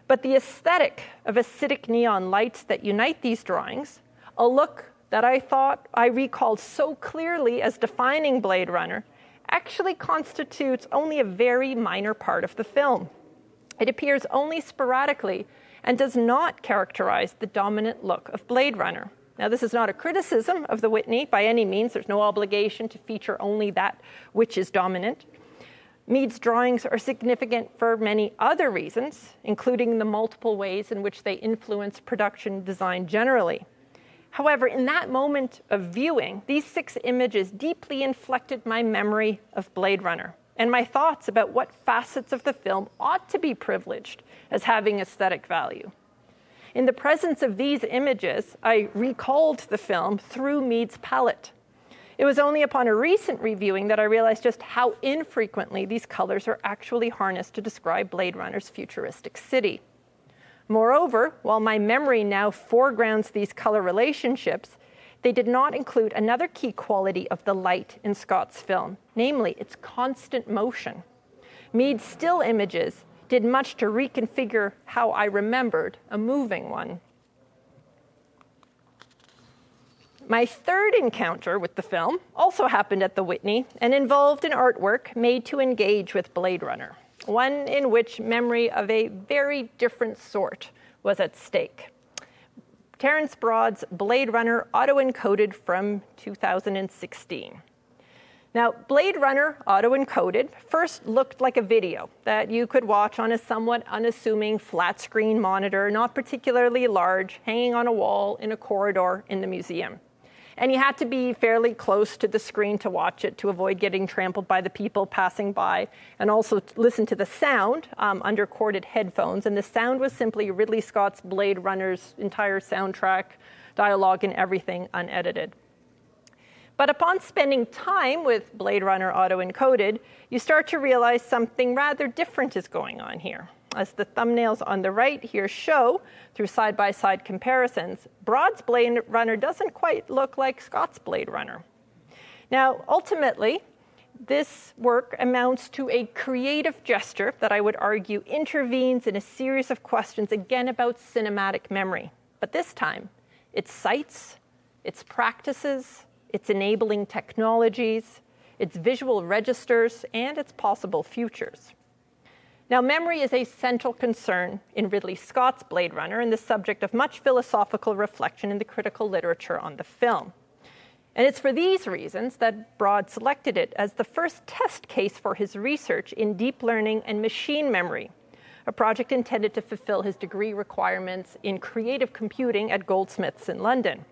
But the aesthetic of acidic neon lights that unite these drawings, a look that I recalled so clearly as defining Blade Runner, actually constitutes only a very minor part of the film. It appears only sporadically and does not characterize the dominant look of Blade Runner. Now, this is not a criticism of the Whitney by any means. There's no obligation to feature only that which is dominant. Mead's drawings are significant for many other reasons, including the multiple ways in which they influence production design generally. However, in that moment of viewing, these 6 images deeply inflected my memory of Blade Runner and my thoughts about what facets of the film ought to be privileged as having aesthetic value. In the presence of these images, I recalled the film through Mead's palette. It was only upon a recent reviewing that I realized just how infrequently these colors are actually harnessed to describe Blade Runner's futuristic city. Moreover, while my memory now foregrounds these color relationships, they did not include another key quality of the light in Scott's film, namely its constant motion. Mead's still images did much to reconfigure how I remembered a moving one. My third encounter with the film also happened at the Whitney and involved an artwork made to engage with Blade Runner, one in which memory of a very different sort was at stake. Terence Broad's Blade Runner auto-encoded from 2016. Now, Blade Runner auto-encoded first looked like a video that you could watch on a somewhat unassuming flat-screen monitor, not particularly large, hanging on a wall in a corridor in the museum. And you had to be fairly close to the screen to watch it to avoid getting trampled by the people passing by, and also listen to the sound under corded headphones. And the sound was simply Ridley Scott's Blade Runner's entire soundtrack, dialogue, and everything unedited. But upon spending time with Blade Runner auto-encoded, you start to realize something rather different is going on here. As the thumbnails on the right here show, through side-by-side comparisons, Broad's Blade Runner doesn't quite look like Scott's Blade Runner. Now, ultimately, this work amounts to a creative gesture that I would argue intervenes in a series of questions, again, about cinematic memory. But this time, its sites, its practices, its enabling technologies, its visual registers, and its possible futures. Now, memory is a central concern in Ridley Scott's Blade Runner and the subject of much philosophical reflection in the critical literature on the film. And it's for these reasons that Broad selected it as the first test case for his research in deep learning and machine memory, a project intended to fulfill his degree requirements in creative computing at Goldsmiths in London.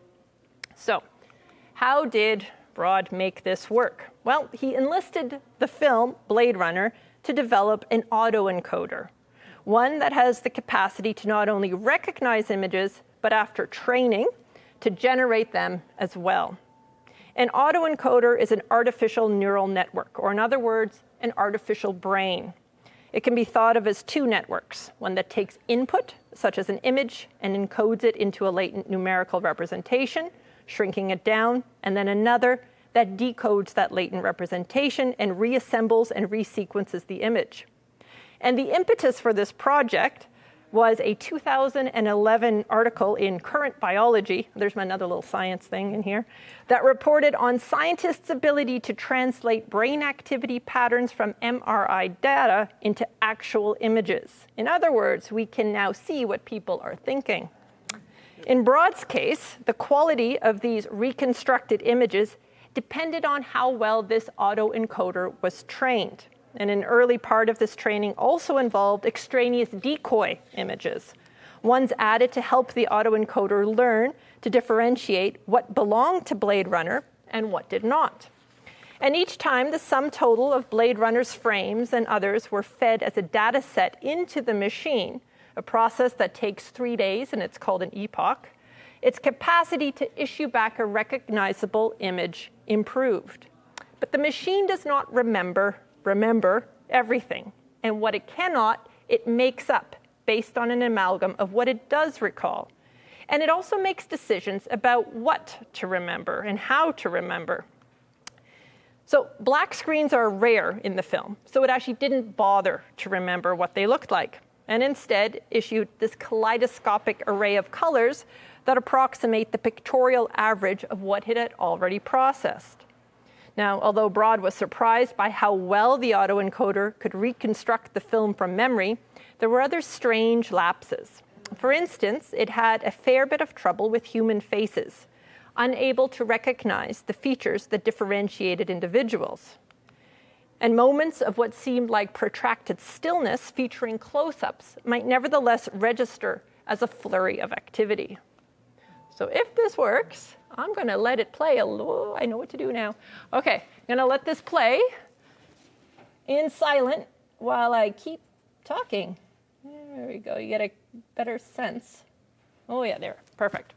So, how did Broad make this work? Well, he enlisted the film Blade Runner to develop an autoencoder, one that has the capacity to not only recognize images, but after training, to generate them as well. An autoencoder is an artificial neural network, or in other words, an artificial brain. It can be thought of as 2 networks, one that takes input, such as an image, and encodes it into a latent numerical representation, shrinking it down, and then another that decodes that latent representation and reassembles and resequences the image. And the impetus for this project was a 2011 article in Current Biology, there's another little science thing in here, that reported on scientists' ability to translate brain activity patterns from MRI data into actual images. In other words, we can now see what people are thinking. In Broad's case, the quality of these reconstructed images depended on how well this autoencoder was trained. And an early part of this training also involved extraneous decoy images, ones added to help the autoencoder learn to differentiate what belonged to Blade Runner and what did not. And each time, the sum total of Blade Runner's frames and others were fed as a data set into the machine, a process that takes 3 days, and it's called an epoch, its capacity to issue back a recognizable image improved. But the machine does not remember everything. And what it cannot, it makes up based on an amalgam of what it does recall. And it also makes decisions about what to remember and how to remember. So black screens are rare in the film, so it actually didn't bother to remember what they looked like, and instead issued this kaleidoscopic array of colors that approximate the pictorial average of what it had already processed. Now, although Broad was surprised by how well the autoencoder could reconstruct the film from memory, there were other strange lapses. For instance, it had a fair bit of trouble with human faces, unable to recognize the features that differentiated individuals. And moments of what seemed like protracted stillness featuring close-ups might nevertheless register as a flurry of activity. So if this works, I'm going to let it play a little. I know what to do now. Okay, I'm going to let this play in silent while I keep talking. There we go. You get a better sense. Oh, yeah, there. Perfect.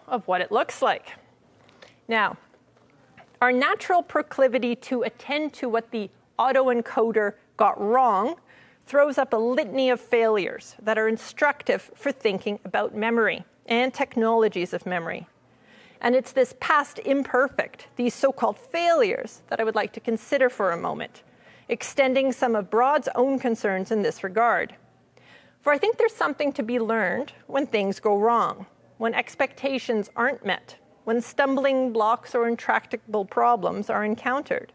Of what it looks like. Now, our natural proclivity to attend to what the autoencoder got wrong throws up a litany of failures that are instructive for thinking about memory and technologies of memory. And it's this past imperfect, these so-called failures, that I would like to consider for a moment, extending some of Broad's own concerns in this regard. For I think there's something to be learned when things go wrong, when expectations aren't met, when stumbling blocks or intractable problems are encountered.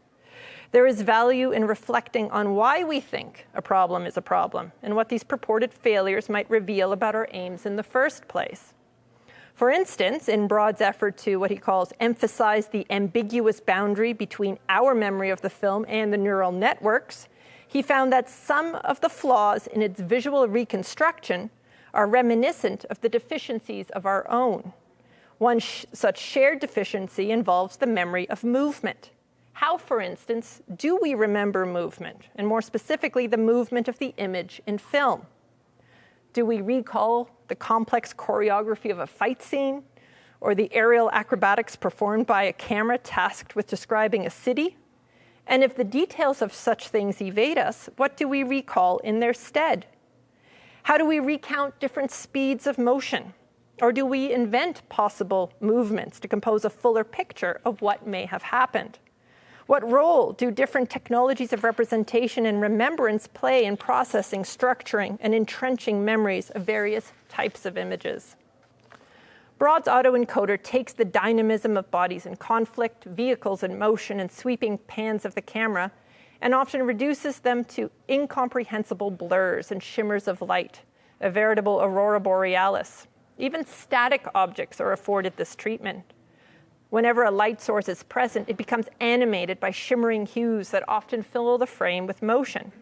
There is value in reflecting on why we think a problem is a problem and what these purported failures might reveal about our aims in the first place. For instance, in Broad's effort to what he calls emphasize the ambiguous boundary between our memory of the film and the neural networks, he found that some of the flaws in its visual reconstruction are reminiscent of the deficiencies of our own. One such shared deficiency involves the memory of movement. How, for instance, do we remember movement, and more specifically, the movement of the image in film? Do we recall the complex choreography of a fight scene, or the aerial acrobatics performed by a camera tasked with describing a city? And if the details of such things evade us, what do we recall in their stead? How do we recount different speeds of motion? Or do we invent possible movements to compose a fuller picture of what may have happened? What role do different technologies of representation and remembrance play in processing, structuring, and entrenching memories of various types of images? Broad's autoencoder takes the dynamism of bodies in conflict, vehicles in motion, and sweeping pans of the camera, and often reduces them to incomprehensible blurs and shimmers of light, a veritable aurora borealis. Even static objects are afforded this treatment. Whenever a light source is present, it becomes animated by shimmering hues that often fill the frame with motion.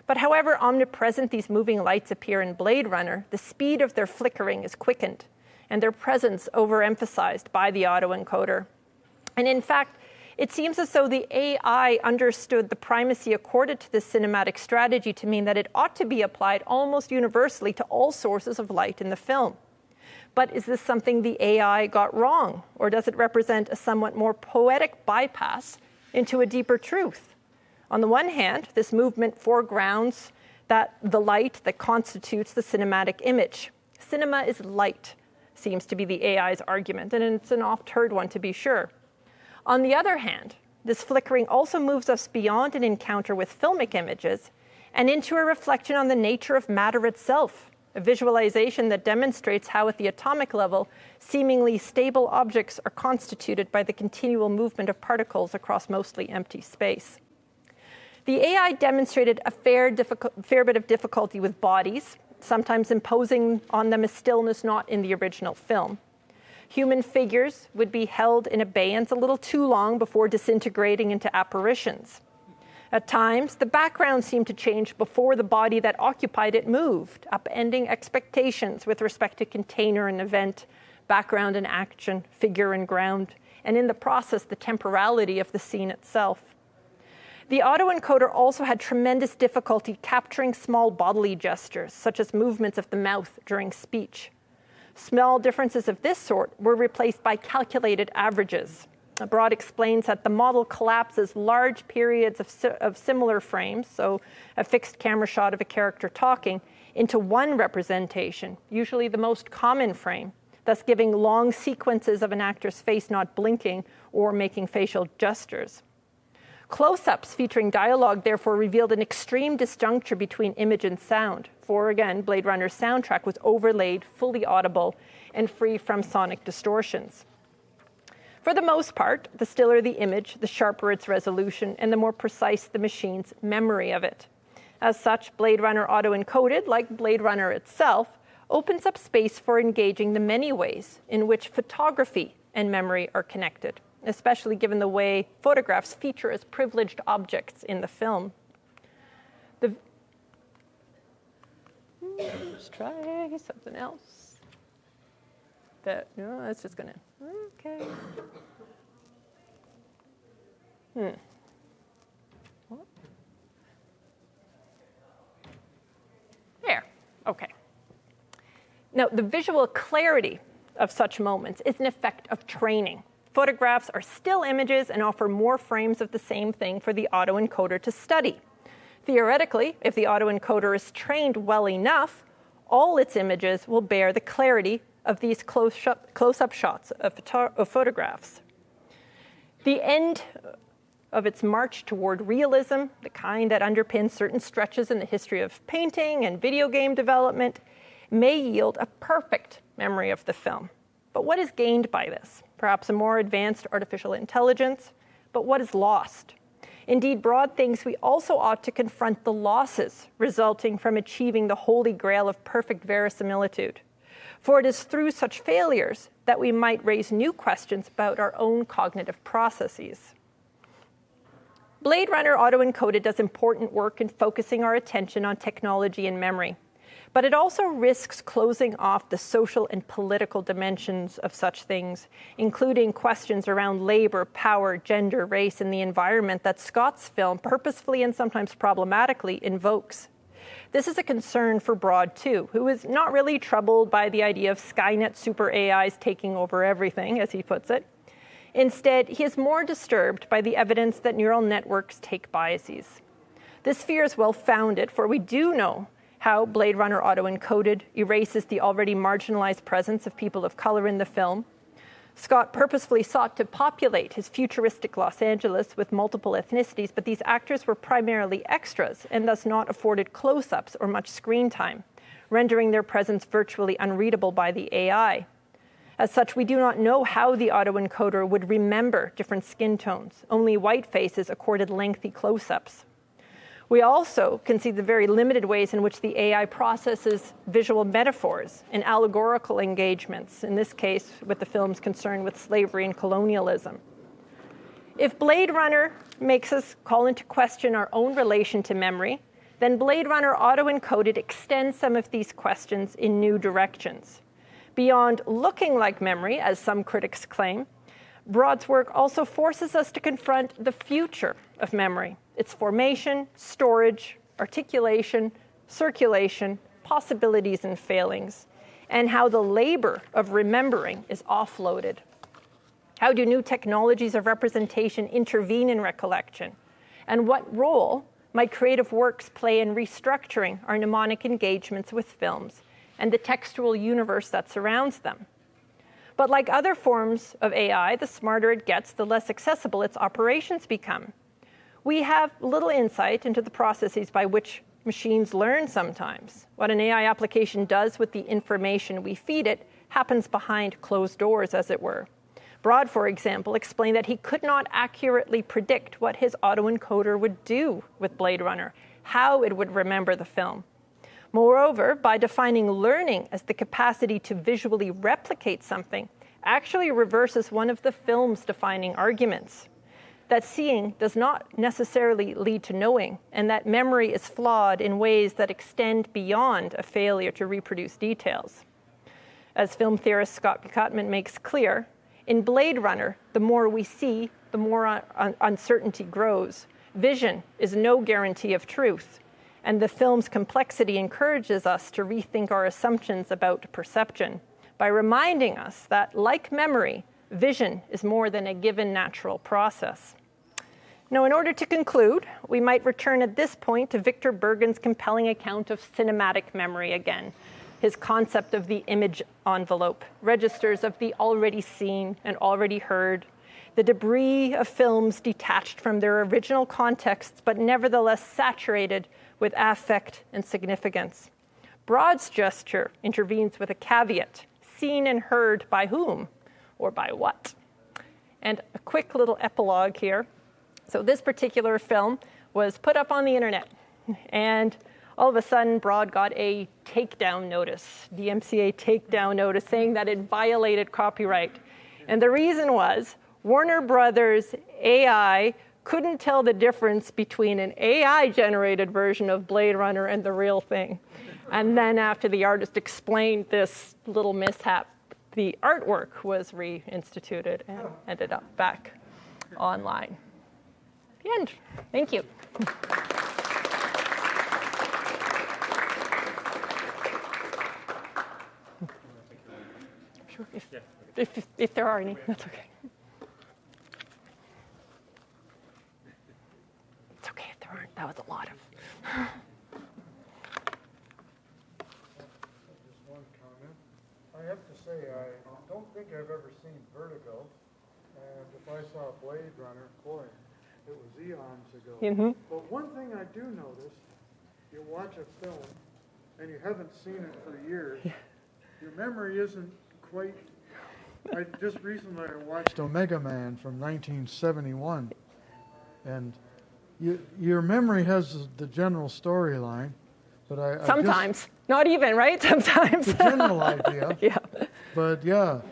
But however omnipresent these moving lights appear in Blade Runner, the speed of their flickering is quickened, and their presence overemphasized by the autoencoder. And in fact, it seems as though the AI understood the primacy accorded to this cinematic strategy to mean that it ought to be applied almost universally to all sources of light in the film. But is this something the AI got wrong, or does it represent a somewhat more poetic bypass into a deeper truth? On the one hand, this movement foregrounds the light that constitutes the cinematic image. Cinema is light, seems to be the AI's argument, and it's an oft-heard one to be sure. On the other hand, this flickering also moves us beyond an encounter with filmic images and into a reflection on the nature of matter itself, a visualization that demonstrates how at the atomic level, seemingly stable objects are constituted by the continual movement of particles across mostly empty space. The AI demonstrated a fair bit of difficulty with bodies, sometimes imposing on them a stillness not in the original film. Human figures would be held in abeyance a little too long before disintegrating into apparitions. At times, the background seemed to change before the body that occupied it moved, upending expectations with respect to container and event, background and action, figure and ground, and in the process, the temporality of the scene itself. The autoencoder also had tremendous difficulty capturing small bodily gestures, such as movements of the mouth during speech. Small differences of this sort were replaced by calculated averages. Broad explains that the model collapses large periods of similar frames, so a fixed camera shot of a character talking, into one representation, usually the most common frame, thus giving long sequences of an actor's face not blinking or making facial gestures. Close-ups featuring dialogue therefore revealed an extreme disjuncture between image and sound, for again, Blade Runner's soundtrack was overlaid, fully audible, and free from sonic distortions. For the most part, the stiller the image, the sharper its resolution, and the more precise the machine's memory of it. As such, Blade Runner autoencoded, like Blade Runner itself, opens up space for engaging the many ways in which photography and memory are connected, especially given the way photographs feature as privileged objects in the film. Let's try something else. No, that's just gonna, okay. There, okay. Now, the visual clarity of such moments is an effect of training. Photographs are still images and offer more frames of the same thing for the autoencoder to study. Theoretically, if the autoencoder is trained well enough, all its images will bear the clarity of these close-up shots of photographs. The end of its march toward realism, the kind that underpins certain stretches in the history of painting and video game development, may yield a perfect memory of the film. But what is gained by this? Perhaps a more advanced artificial intelligence, but what is lost? Indeed, Broad thinks we also ought to confront the losses resulting from achieving the holy grail of perfect verisimilitude. For it is through such failures that we might raise new questions about our own cognitive processes. Blade Runner Autoencoded does important work in focusing our attention on technology and memory, but it also risks closing off the social and political dimensions of such things, including questions around labor, power, gender, race, and the environment that Scott's film purposefully and sometimes problematically invokes. This is a concern for Broad, too, who is not really troubled by the idea of Skynet super AIs taking over everything, as he puts it. Instead, he is more disturbed by the evidence that neural networks take biases. This fear is well-founded, for we do know how Blade Runner Autoencoded erases the already marginalized presence of people of color in the film. Scott purposefully sought to populate his futuristic Los Angeles with multiple ethnicities, but these actors were primarily extras and thus not afforded close-ups or much screen time, rendering their presence virtually unreadable by the AI. As such, we do not know how the autoencoder would remember different skin tones. Only white faces accorded lengthy close-ups. We also can see the very limited ways in which the AI processes visual metaphors and allegorical engagements, in this case with the film's concern with slavery and colonialism. If Blade Runner makes us call into question our own relation to memory, then Blade Runner Autoencoded extends some of these questions in new directions. Beyond looking like memory, as some critics claim, Broad's work also forces us to confront the future of memory, its formation, storage, articulation, circulation, possibilities and failings, and how the labor of remembering is offloaded. How do new technologies of representation intervene in recollection? And what role might creative works play in restructuring our mnemonic engagements with films and the textual universe that surrounds them? But like other forms of AI, the smarter it gets, the less accessible its operations become. We have little insight into the processes by which machines learn sometimes. What an AI application does with the information we feed it happens behind closed doors, as it were. Broad, for example, explained that he could not accurately predict what his autoencoder would do with Blade Runner, how it would remember the film. Moreover, by defining learning as the capacity to visually replicate something, actually reverses one of the film's defining arguments, that seeing does not necessarily lead to knowing, and that memory is flawed in ways that extend beyond a failure to reproduce details. As film theorist Scott Buchotman makes clear, in Blade Runner, the more we see, the more uncertainty grows. Vision is no guarantee of truth, and the film's complexity encourages us to rethink our assumptions about perception by reminding us that, like memory, vision is more than a given natural process. Now, in order to conclude, we might return at this point to Victor Bergen's compelling account of cinematic memory again. His concept of the image envelope, registers of the already seen and already heard, the debris of films detached from their original contexts, but nevertheless saturated with affect and significance. Broad's gesture intervenes with a caveat, seen and heard by whom or by what? And a quick little epilogue here. So this particular film was put up on the internet, and all of a sudden, Broad got a takedown notice, DMCA takedown notice, saying that it violated copyright. And the reason was Warner Brothers AI couldn't tell the difference between an AI-generated version of Blade Runner and the real thing. And then after the artist explained this little mishap, the artwork was reinstituted and ended up back online. The end. Thank you. Sure, if there are any, that's okay. It's okay if there aren't. That was a lot of. Just one comment. I have to say, I don't think I've ever seen Vertigo, and if I saw Blade Runner, boy, it was eons ago. Mm-hmm. But one thing I do notice, you watch a film, and you haven't seen it for years, your memory isn't quite. I just recently watched Omega Man from 1971, and your memory has the general storyline, but I Sometimes. Not even, right? Sometimes. the general idea. Yeah. But yeah,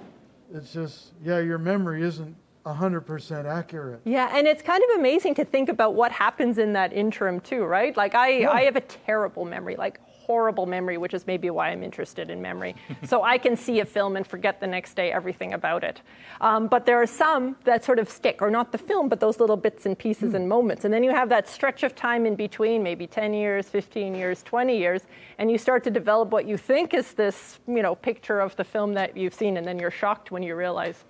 it's just, your memory isn't 100% accurate. Yeah, and it's kind of amazing to think about what happens in that interim too, right? Like I have a terrible memory, like horrible memory, which is maybe why I'm interested in memory. So I can see a film and forget the next day everything about it. But there are some that sort of stick, or not the film, but those little bits and pieces and moments. And then you have that stretch of time in between, maybe 10 years, 15 years, 20 years, and you start to develop what you think is this, picture of the film that you've seen, and then you're shocked when you realize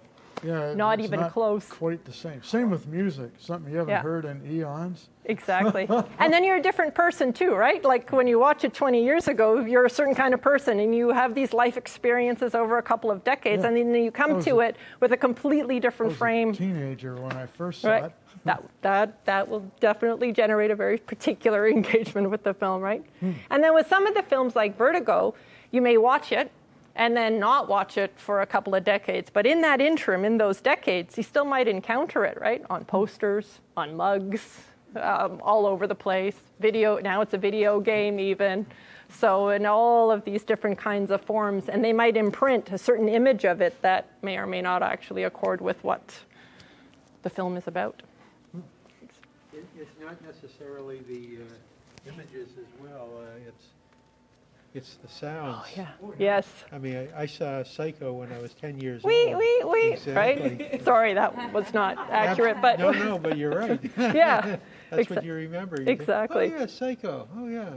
not it's even not close. Quite the same. Same with music, something you haven't heard in eons. Exactly. And then you're a different person too, right? Like when you watch it 20 years ago, you're a certain kind of person, and you have these life experiences over a couple of decades, and then you come to it with a completely different frame. I was a teenager when I first saw Right. it. That will definitely generate a very particular engagement with the film, right? And then with some of the films like Vertigo, you may watch it and then not watch it for a couple of decades. But in that interim, in those decades, you still might encounter it, right? On posters, on mugs, all over the place. Video, now it's a video game even. So in all of these different kinds of forms, and they might imprint a certain image of it that may or may not actually accord with what the film is about. It's not necessarily the images as well. It's the sounds. Oh, yeah. Yes. I mean, I saw Psycho when I was 10 years Wee, old. wee, wee, Exactly. right? Sorry, that was not accurate, but No, but you're right. yeah. That's what you remember. You Exactly. Think, oh, yeah, Psycho. Oh, yeah.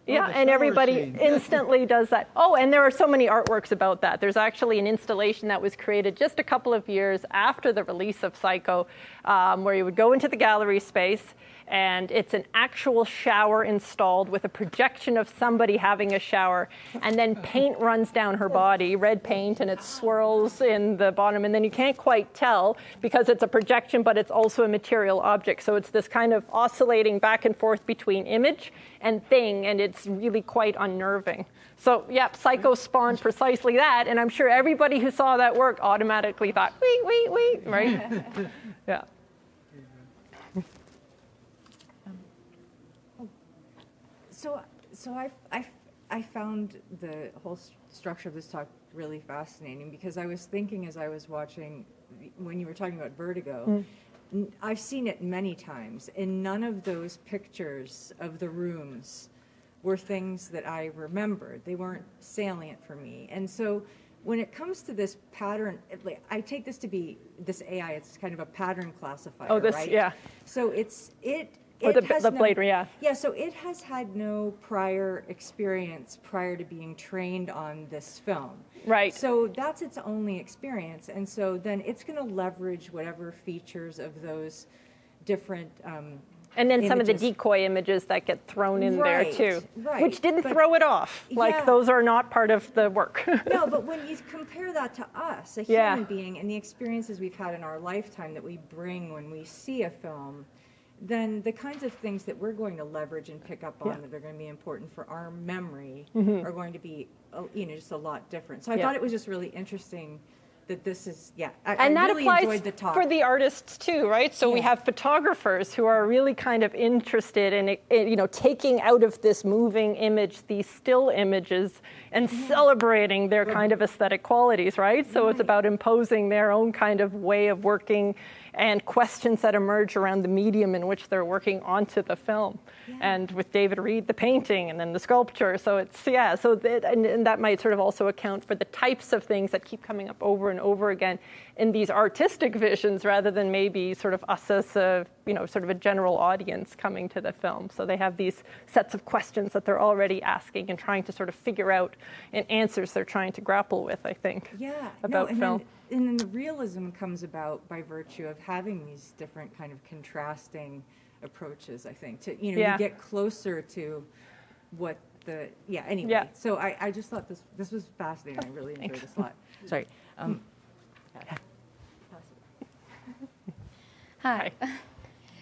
Yeah, the and shower everybody scene. instantly does that. Oh, and there are so many artworks about that. There's actually an installation that was created just a couple of years after the release of Psycho, where you would go into the gallery space, and it's an actual shower installed with a projection of somebody having a shower, and then paint runs down her body, red paint, and it swirls in the bottom, and then you can't quite tell because it's a projection, but it's also a material object. So it's this kind of oscillating back and forth between image and thing, and it's really quite unnerving. So yeah, Psycho spawned precisely that, and I'm sure everybody who saw that work automatically thought, wee, right? Yeah. So I found the whole structure of this talk really fascinating, because I was thinking as I was watching, when you were talking about Vertigo, I've seen it many times, and none of those pictures of the rooms were things that I remembered. They weren't salient for me. And so when it comes to this pattern, I take this to be this AI, it's kind of a pattern classifier, Oh, this, right? yeah. So it has The no, Blade, yeah. Yeah, so it has had no prior experience prior to being trained on this film. Right. So that's its only experience. And so then it's going to leverage whatever features of those different And then some of the images. decoy images that get thrown in there Right, too, right. which didn't But- throw it off. Like Yeah. those are not part of the work. No, but when you compare that to us, a Yeah. human being, and the experiences we've had in our lifetime that we bring when we see a film, then the kinds of things that we're going to leverage and pick up on Yeah. that are going to be important for our memory Mm-hmm. are going to be, just a lot different. So I Yeah. thought it was just really interesting that this is, And that I really applies enjoyed the talk. for the artists too, right? So we Yeah. have photographers who are really kind of interested in taking out of this moving image these still images and celebrating their kind of aesthetic qualities, right? So it's about imposing their own kind of way of working and questions that emerge around the medium in which they're working onto the film. And with David Reed, the painting, and then the sculpture. So it's, and that might sort of also account for the types of things that keep coming up over and over again in these artistic visions, rather than maybe sort of us as a, sort of a general audience coming to the film. So they have these sets of questions that they're already asking and trying to sort of figure out, and answers they're trying to grapple with, I think, about film. And then the realism comes about by virtue of having these different kind of contrasting approaches, I think, to, you get closer to what anyway. Yeah. So I just thought this was fascinating. I really enjoyed this a lot. Sorry. Hi.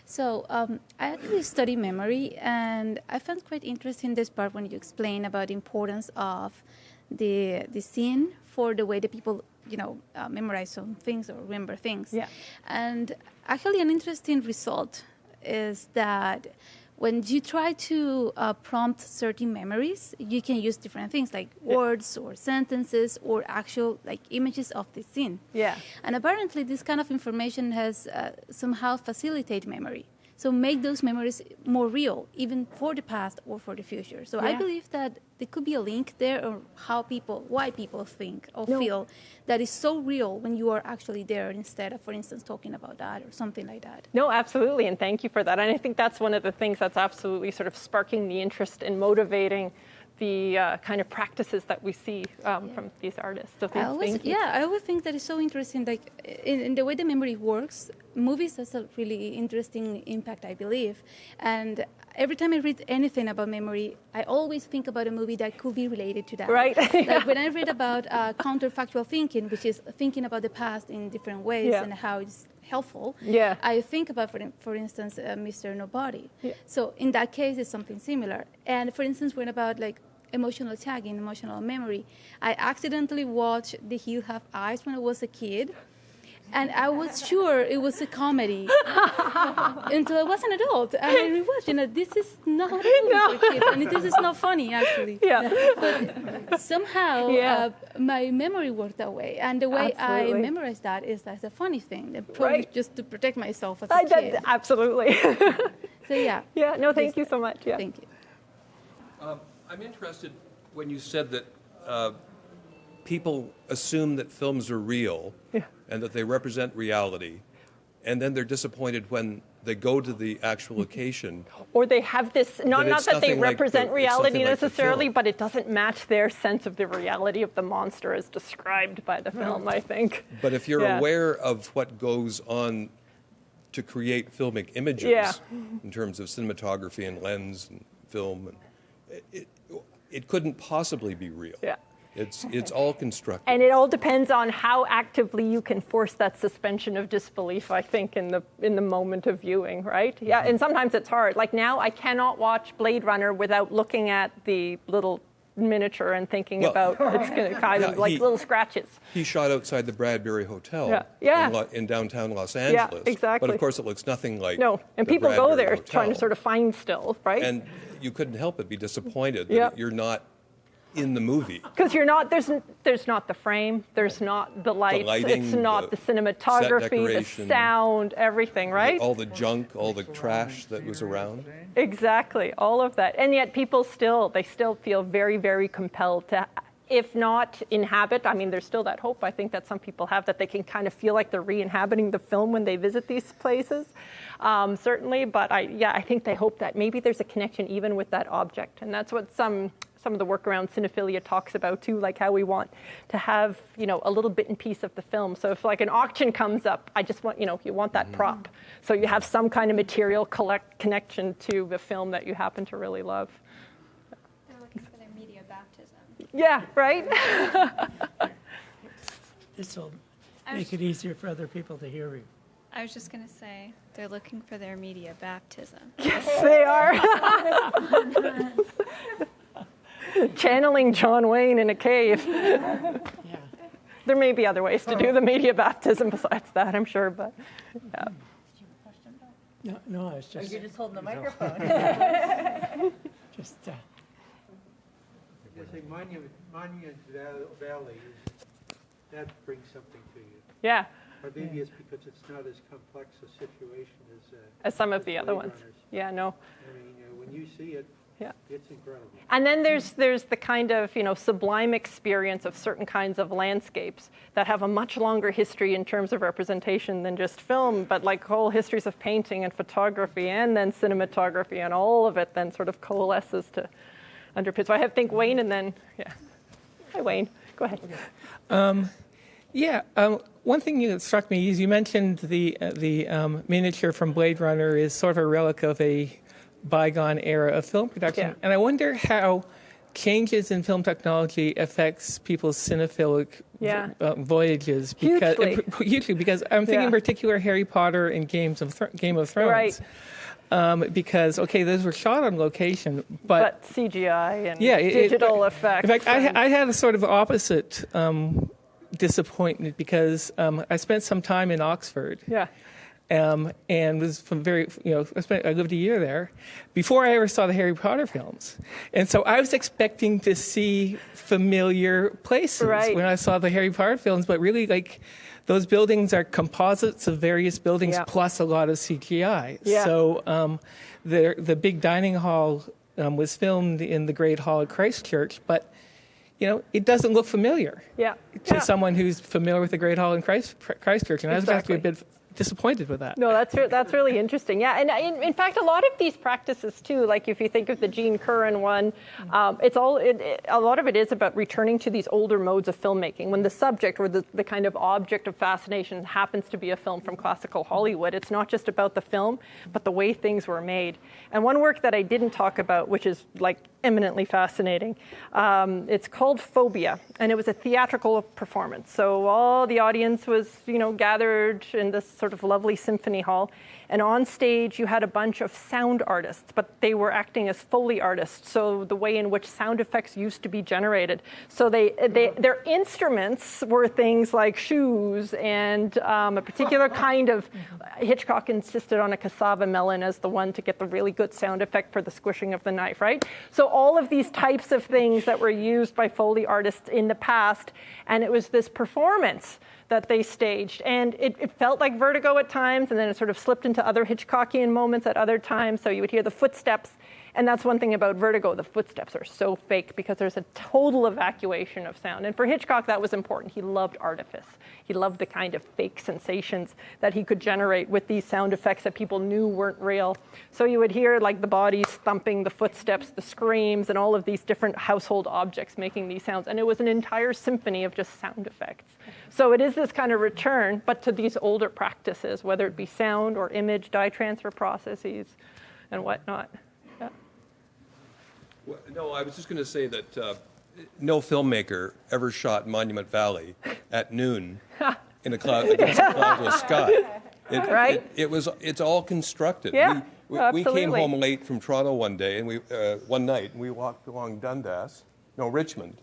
So I actually study memory, and I found quite interesting this part when you explain about the importance of the scene for the way that people memorize some things or remember things. Yeah. And actually an interesting result is that when you try to prompt certain memories, you can use different things like words or sentences or actual images of the scene. Yeah. And apparently this kind of information has somehow facilitate memory. So make those memories more real, even for the past or for the future. So I believe that there could be a link there, or why people think or feel that is so real when you are actually there, instead of, for instance, talking about that or something like that. No, absolutely, and thank you for that. And I think that's one of the things that's absolutely sort of sparking the interest and motivating the kind of practices that we see from these artists. So thank you. I always think that it's so interesting, in the way the memory works. Movies has a really interesting impact, I believe. And every time I read anything about memory, I always think about a movie that could be related to that. Right. Like when I read about counterfactual thinking, which is thinking about the past in different ways and how it's helpful, I think about, for instance, Mr. Nobody. Yeah. So in that case, it's something similar. And for instance, when about emotional tagging, emotional memory, I accidentally watched The Hill Have Eyes when I was a kid. And I was sure it was a comedy until I was an adult. And I rewatched, this is not a movie for kids, and this is not funny, actually. Yeah. But somehow my memory worked that way. And the way I memorized that is as a funny thing, probably just to protect myself as a kid. Absolutely. So, yeah. Yeah, no, thank you so much. Yeah. Thank you. I'm interested when you said that people assume that films are real and that they represent reality, and then they're disappointed when they go to the actual location. Or they have this, not that they represent reality necessarily, like but it doesn't match their sense of the reality of the monster as described by the film, I think. But if you're aware of what goes on to create filmic images in terms of cinematography and lens and film, it couldn't possibly be real. Yeah. It's all constructed. And it all depends on how actively you can force that suspension of disbelief, I think, in the moment of viewing, right? Yeah, and sometimes it's hard. Like now, I cannot watch Blade Runner without looking at the little miniature and thinking about it's going to kind of little scratches. He shot outside the Bradbury Hotel in downtown Los Angeles. Yeah, exactly. But of course, it looks nothing like and the people Bradbury go there Hotel. trying to sort of find still, right? And you couldn't help but be disappointed that you're not in the movie. Because you're not, there's not the frame, there's not the lights, lighting, it's not the cinematography, the sound, everything, right? All the junk, all the trash that was around. Exactly, all of that. And yet people still feel very, very compelled to, if not inhabit, I mean, there's still that hope, I think, that some people have, that they can kind of feel like they're re-inhabiting the film when they visit these places, certainly. But I think they hope that maybe there's a connection even with that object. And that's what some of the work around cinephilia talks about too, like how we want to have, a little bit and piece of the film. So if like an auction comes up, I just want, you want that prop. So you have some kind of material connection to the film that you happen to really love. They're looking for their media baptism. Yeah, right? This will make it easier for other people to hear you. I was just going to say, they're looking for their media baptism. Yes, they are. Channeling John Wayne in a cave. There may be other ways to do the media baptism besides that, I'm sure, but yeah. No, it's just. You're just holding the microphone. Just, I say Monument Valley, that brings something to you. Yeah, Or maybe it's because it's not as complex a situation as some of the other Blade ones. Runners. Yeah, no. I mean, when you see it, Yeah. it's incredible. And then there's the kind of, sublime experience of certain kinds of landscapes that have a much longer history in terms of representation than just film, but like whole histories of painting and photography and then cinematography, and all of it then sort of coalesces to underpin. So I think Wayne, and then, yeah. Hi, Wayne. Go ahead. One thing that struck me is you mentioned the miniature from Blade Runner is sort of a relic of a bygone era of film production. Yeah. And I wonder how changes in film technology affects people's cinephilic voyages. Hugely, because I'm thinking in particular Harry Potter and Game of Thrones. Right. Because, those were shot on location, but CGI and digital effects. In fact, I had a sort of opposite disappointment because I spent some time in Oxford. Yeah. And was from I lived a year there before I ever saw the Harry Potter films. And so I was expecting to see familiar places when I saw the Harry Potter films, but really those buildings are composites of various buildings plus a lot of CGI. Yeah. So the big dining hall was filmed in the Great Hall at Christchurch, but it doesn't look familiar to someone who's familiar with the Great Hall in Christchurch. And I was actually a bit disappointed with that. No, that's really interesting. Yeah, and in fact, a lot of these practices too, like if you think of the Gene Curran one, a lot of it is about returning to these older modes of filmmaking. When the subject or the kind of object of fascination happens to be a film from classical Hollywood, it's not just about the film, but the way things were made. And one work that I didn't talk about, which is eminently fascinating, it's called Phobia, and it was a theatrical performance. So all the audience was, gathered in this sort of lovely symphony hall, and on stage you had a bunch of sound artists, but they were acting as Foley artists, so the way in which sound effects used to be generated. So their instruments were things like shoes and a particular kind of, Hitchcock insisted on a cassava melon as the one to get the really good sound effect for the squishing of the knife, right? So all of these types of things that were used by Foley artists in the past, and it was this performance that they staged. And it felt like Vertigo at times, and then it sort of slipped into other Hitchcockian moments at other times. So you would hear the footsteps, and that's one thing about Vertigo. The footsteps are so fake because there's a total evacuation of sound. And for Hitchcock, that was important. He loved artifice. He loved the kind of fake sensations that he could generate with these sound effects that people knew weren't real. So you would hear the bodies thumping, the footsteps, the screams, and all of these different household objects making these sounds. And it was an entire symphony of just sound effects. So it is this kind of return, but to these older practices, whether it be sound or image, dye transfer processes, and whatnot. Yeah. Well, no, I was just going to say that no filmmaker ever shot Monument Valley at noon in against a cloudless sky. It's all constructed. Yeah, we came home late from Toronto one day, and one night, and we walked along Richmond.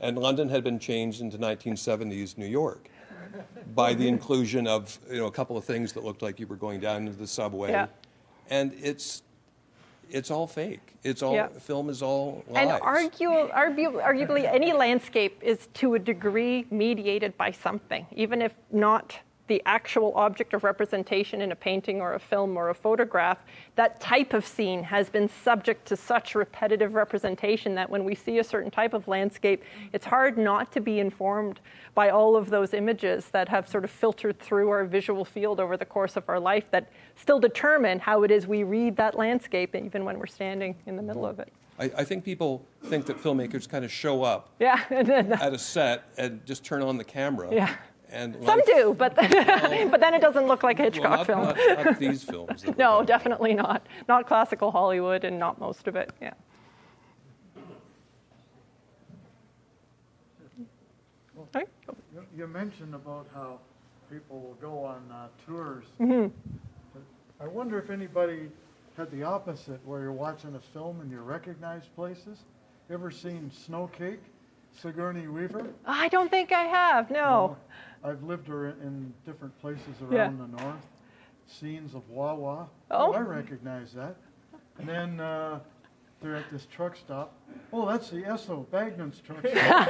And London had been changed into 1970s New York by the inclusion of a couple of things that looked like you were going down into the subway. Yeah. And it's all fake. It's all film is all lies. And arguably any landscape is to a degree mediated by something, even if not the actual object of representation in a painting or a film or a photograph. That type of scene has been subject to such repetitive representation that when we see a certain type of landscape, it's hard not to be informed by all of those images that have sort of filtered through our visual field over the course of our life that still determine how it is we read that landscape even when we're standing in the middle of it. I think people think that filmmakers kind of show up at a set and just turn on the camera. Yeah. And some do, but then it doesn't look like a Hitchcock film. Not these films. No, definitely not. Not classical Hollywood, and not most of it. Yeah. Okay. You mentioned about how people will go on tours. Mm-hmm. I wonder if anybody had the opposite, where you're watching a film and you recognize places. You ever seen Snow Cake? Sigourney Weaver? I don't think I have, no. I've lived her in different places around the north. Scenes of Wawa. Oh. I recognize that. And then they're at this truck stop. Oh, that's the Esso Bagnan's truck stop.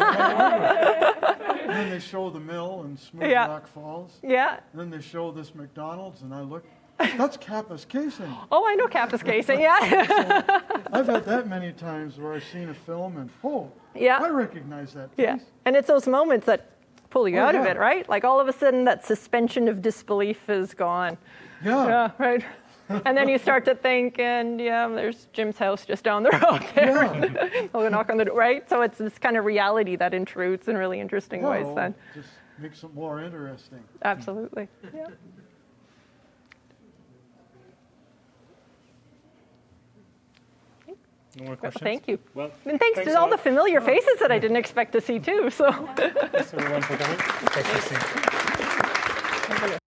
And then they show the mill in Smooth Rock Falls. Yeah. And then they show this McDonald's, and I look, that's Kappa's Casing. Oh, I know Kappa's Casing, yeah. So I've had that many times where I've seen a film and, I recognize that place. Yeah, and it's those moments that pull you out of it, right? Like all of a sudden that suspension of disbelief is gone. Yeah. Right. And then you start to think, and there's Jim's house just down the road there. I'll knock on the door, right? So it's this kind of reality that intrudes in really interesting ways then. Just makes it more interesting. Absolutely, yeah. No more questions? Thank you. Well, and thanks to all the familiar faces that I didn't expect to see too. So. Thanks everyone for coming. Thanks for seeing.